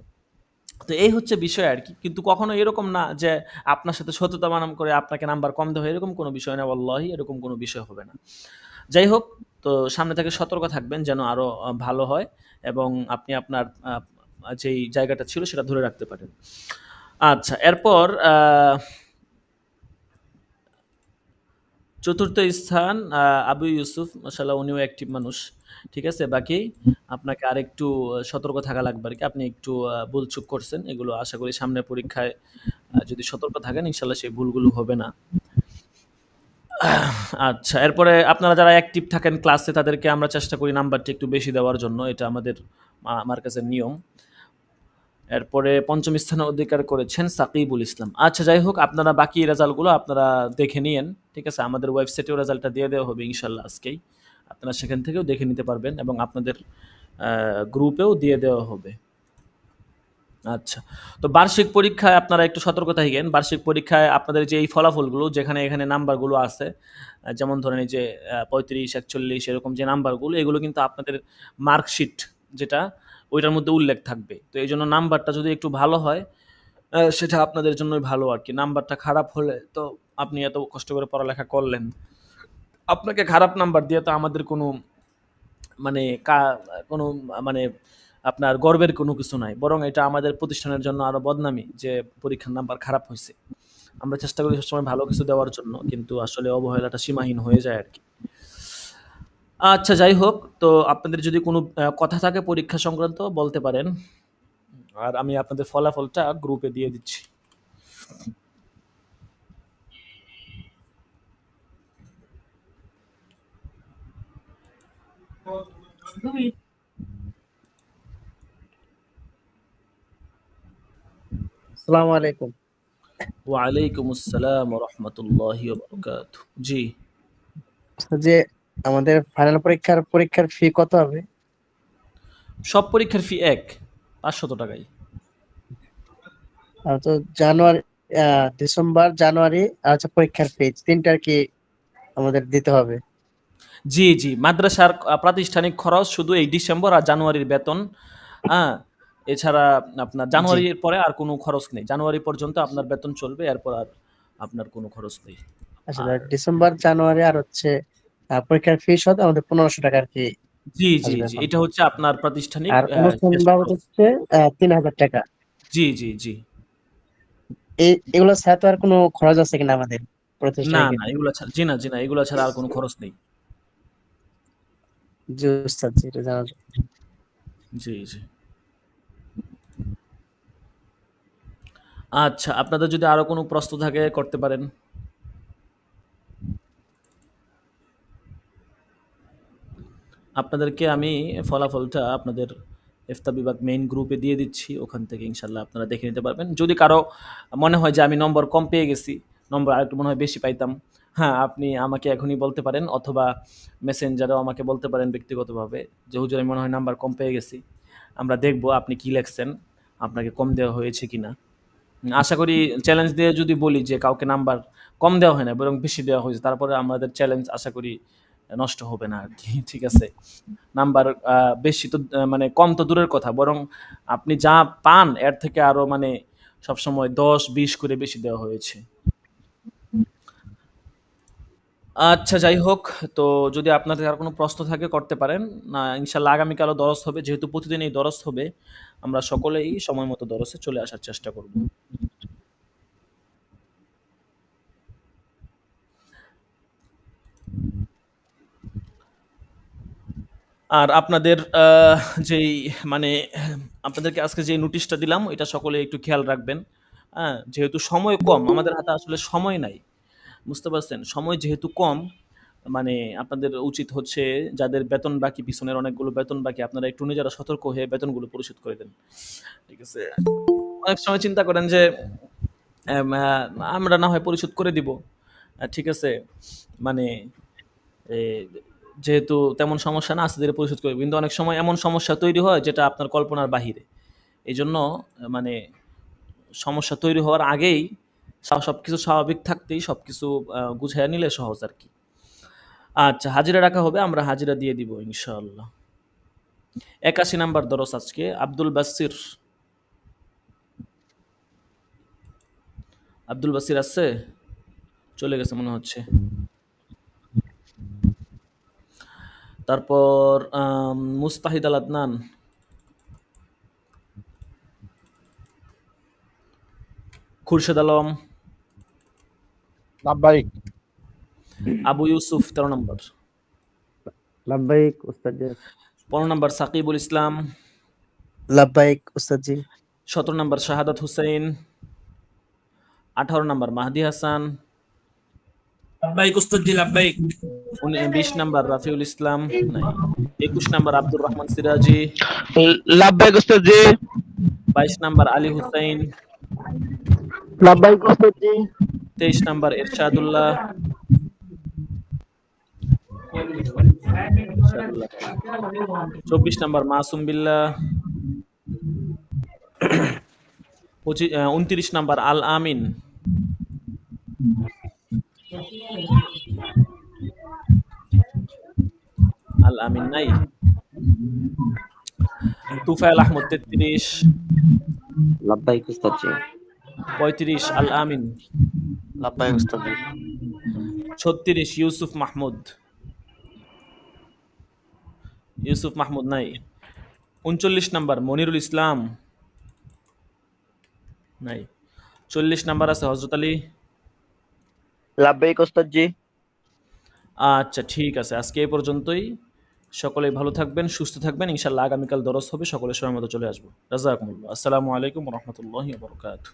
তো এই হচ্ছে বিষয় আর কি। কিন্তু কখনো এরকম না যে আপনার সাথে সততা মানাম করে আপনাকে নাম্বার কম দেওয়া, এরকম কোনো বিষয় না, ওয়াল্লাহি এরকম কোনো বিষয় হবে না। যাই হোক, তো সামনে থেকে সতর্ক থাকবেন যেন আরো ভালো হয়, এবং আপনি আপনার যেই জায়গাটা ছিল সেটা ধরে রাখতে পারেন। আচ্ছা, এরপর চতুর্থ স্থান আবু ইউসুফ, মাশাআল্লাহ উনিও অ্যাক্টিভ মানুষ। ঠিক আছে, বাকি আপনাকে আরেকটু সতর্ক থাকা লাগবে আর কি। আপনি একটু ভুলচুক করছেন, এগুলো আশা করি সামনের পরীক্ষায় যদি সতর্ক থাকেন ইনশাল্লাহ সেই ভুলগুলো হবে না। আচ্ছা, এরপরে আপনারা যারা অ্যাক্টিভ থাকেন ক্লাসে তাদেরকে আমরা চেষ্টা করি নাম্বারটি একটু বেশি দেওয়ার জন্য, এটা আমাদের মার্কাজের নিয়ম। এরপরে পঞ্চম স্থানে অধিকার করেছেন সাকিবুল ইসলাম। আচ্ছা, যাই হোক, আপনারা বাকি রেজাল্টগুলো আপনারা দেখে নিয়েন। ঠিক আছে, আমাদের ওয়েবসাইটেও রেজাল্টটা দিয়ে দেওয়া হবে ইনশাল্লাহ আজকেই। আপনারা সেখান থেকেও দেখে নিতে পারবেন, এবং আপনাদের গ্রুপেও দিয়ে দেওয়া হবে। আচ্ছা, তো বার্ষিক পরীক্ষায় আপনারা একটু সতর্ক থাকেন। বার্ষিক পরীক্ষায় আপনাদের যে এই ফলাফলগুলো, যেখানে এখানে নাম্বারগুলো আছে, যেমন ধরেন এই যে ৩৫, ৪১ এরকম যে নাম্বারগুলো, এগুলো কিন্তু আপনাদের মার্কশিট যেটা, ওইটার মধ্যে উল্লেখ থাকবে। তো এই জন্য নাম্বারটা যদি একটু ভালো হয় সেটা আপনাদের জন্যই ভালো আর কি। নাম্বারটা খারাপ হলে তো আপনি এত কষ্ট করে পড়ালেখা করলেন, আপনাকে খারাপ নাম্বার দিয়ে তো আমাদের কোনো মানে কোনো মানে আপনার গর্বের কোনো কিছু নাই, বরং এটা আমাদের প্রতিষ্ঠানের জন্য আরো বদনামি যে পরীক্ষার নাম্বার খারাপ হয়েছে। আমরা চেষ্টা করি সবসময় ভালো কিছু দেওয়ার জন্য, কিন্তু আসলে অবহেলাটা সীমাহীন হয়ে যায় আর কি। আচ্ছা, যাই হোক, তো আপনাদের যদি কোনো কথা থাকে পরীক্ষা সংক্রান্ত বলতে পারেন, আর আমি আপনাদের ফলাফলটা গ্রুপে দিয়ে দিচ্ছি। আসসালামু আলাইকুম। ওয়ালাইকুম আসসালাম ওয়া রাহমাতুল্লাহি ওয়া বারাকাতুহু। জি। যে আমাদের ফাইনাল পরীক্ষার ফি কত হবে? সব পরীক্ষার ফি এক, 500 টাকাই। তো জানুয়ারি, ডিসেম্বর, জানুয়ারি আর হচ্ছে পরীক্ষার ফি, তিনটার কি আমাদের দিতে হবে? জি জি, মাদ্রাসার প্রাতিষ্ঠানিক খরচ শুধু এই ডিসেম্বর আর জানুয়ারির বেতন। হ্যাঁ, এছাড়া আপনার জি। জানুয়ারির পরে আর কোনো খরচ নেই। জানুয়ারি পর্যন্ত আপনার বেতন চলবে, এরপর আর আপনার কোনো খরচ নেই। আচ্ছা, আর ডিসেম্বর, জানুয়ারি আর হচ্ছে পরীক্ষার ফি সহ আমাদের 1500 টাকা আর কি জি জি আসবে জি, এখন। এটা হচ্ছে আপনার প্রাতিষ্ঠানিক আর অনুষ্ঠান শেষ বাবদ খরচ। হচ্ছে 3000 টাকা। জি জি জি। এগুলো ছাড়া তো আর কোনো খরচ আছে কিনা আমাদের না প্রতিষ্ঠানে? না, এগুলা ছাড়া, জি না জি না, এগুলা ছাড়া আর কোনো খরচ নেই। জি উস্তাদ, জি, এটা জানা যায়। জি জি। আচ্ছা, আপনাদের যদি আরো কোনো প্রশ্ন থাকে করতে পারেন। আপনাদেরকে আমি ফলাফলটা আপনাদের ইফতা বিভাগ মেইন গ্রুপে দিয়ে দিচ্ছি, ওখান থেকে ইনশাল্লাহ আপনারা দেখে নিতে পারবেন। যদি কারো মনে হয় যে আমি নম্বর কম পেয়ে গেছি, নম্বর আরেকটু মনে হয় বেশি পাইতাম, হ্যাঁ আপনি আমাকে এখনই বলতে পারেন, অথবা মেসেঞ্জারেও আমাকে বলতে পারেন ব্যক্তিগতভাবে যে হুজুর আমি মনে হয় নাম্বার কম পেয়ে গেছি। আমরা দেখব আপনি কি লেখছেন, আপনাকে কম দেওয়া হয়েছে কিনা। আশা করি চ্যালেঞ্জ দিয়ে যদি বলি যে কাউকে নাম্বার কম দেওয়া হয় না বরং বেশি দেওয়া হয়েছে, তারপরে আমাদের চ্যালেঞ্জ আশা করি নষ্ট হবে না আর কি। ঠিক আছে, নাম্বার বেশি তো মানে কম তো দূরের কথা, বরং আপনি যা পান এর থেকে আরো মানে সবসময় 10-20 করে বেশি দেওয়া হয়েছে। আচ্ছা যাই হোক, তো যদি আপনাদের আর কোনো প্রশ্ন থাকে করতে পারেন। না, ইনশাল্লাহ আগামীকালও দরস হবে, যেহেতু প্রতিদিন এই দরস হবে, আমরা সকলেই সময় মতো দরসে চলে আসার চেষ্টা করব। আর আপনাদের যেই মানে আপনাদেরকে আজকে যে নোটিশটা দিলাম এটা সকলে একটু খেয়াল রাখবেন। হ্যাঁ, যেহেতু সময় কম, আমাদের হাতে আসলে সময় নাই, বুঝতে পারছেন? সময় যেহেতু কম, মানে আপনাদের উচিত হচ্ছে যাদের বেতন বাকি, পিছনের অনেকগুলো বেতন বাকি, আপনারা একটু নিজেরা সতর্ক হয়ে বেতনগুলো পরিশোধ করে দেন। ঠিক আছে? অনেক সময় চিন্তা করেন যে এম, আহ, আমরা না হয় পরিশোধ করে দিব, ঠিক আছে, মানে এ, যেহেতু তেমন সমস্যা না, আস্তে ধীরে পরিশোধ করবে, কিন্তু অনেক সময় এমন সমস্যা তৈরি হয় যেটা আপনার কল্পনার বাহিরে। এই জন্য মানে সমস্যা তৈরি হওয়ার আগেই সবকিছু স্বাভাবিক থাকতেই সবকিছু গুছাইয়া নিলে সহজ আর কি। আচ্ছা, হাজিরা রাখা হবে, আমরা হাজিরা দিয়ে দিব ইনশাআল্লাহ। 81 নাম্বার দরস আজকে। আব্দুল বাসির আছে? চলে গেছে মনে হচ্ছে। তারপর মুস্তাহিদ আল আদনান, খুরশেদ আলম, লাভবাহিক। আবু ইউসুফ 13 নম্বর, লাভবাহিক উস্তাদ জি। 15 নম্বর সাকিবুল ইসলাম, লাভবাহিক উস্তাদ জি। 17 নম্বর শাহাদাত হুসাইন, 18 নম্বর মাহদি হাসান, লাব্বাইক উস্তাদ জি, লাব্বাইক। 20 নম্বর রাফিউল ইসলাম নাই, 21 নম্বর আব্দুর রহমান সিরাজি, লাভবাহিক উস্তাদ জি। 22 নম্বর আলী হুসাইন, লাভবাহিক উস্তাদ জি। 23 নম্বর ইরশাদুল্লাহ, 24 নম্বর মাসুম বিল্লাহ, 29 নম্বর আল আমিন, আল আমিন নাই, তুফাইল আহমদ 33, লাব্বাইক উস্তাদ জি। 35 আল আমিন, লাব্বাইক উস্তাদ জি। 36 ইউসুফ মাহমুদ নাই, 39 নম্বর মনিরুল ইসলাম নাই, 40 নাম্বার আছে হজরত আলী। লাব্বাইক উস্তাদ জি। আচ্ছা ঠিক আছে, আজকে এই পর্যন্তই। সকলেই ভালো থাকবেন, সুস্থ থাকবেন, ইনশাল্লাহ আগামীকাল দরস হবে, সকলে সময় মতো চলে আসবো। রাজাকুমুল্লাহ। আসসালামু আলাইকুম ওয়া রাহমাতুল্লাহি ওয়া বারাকাতুহু।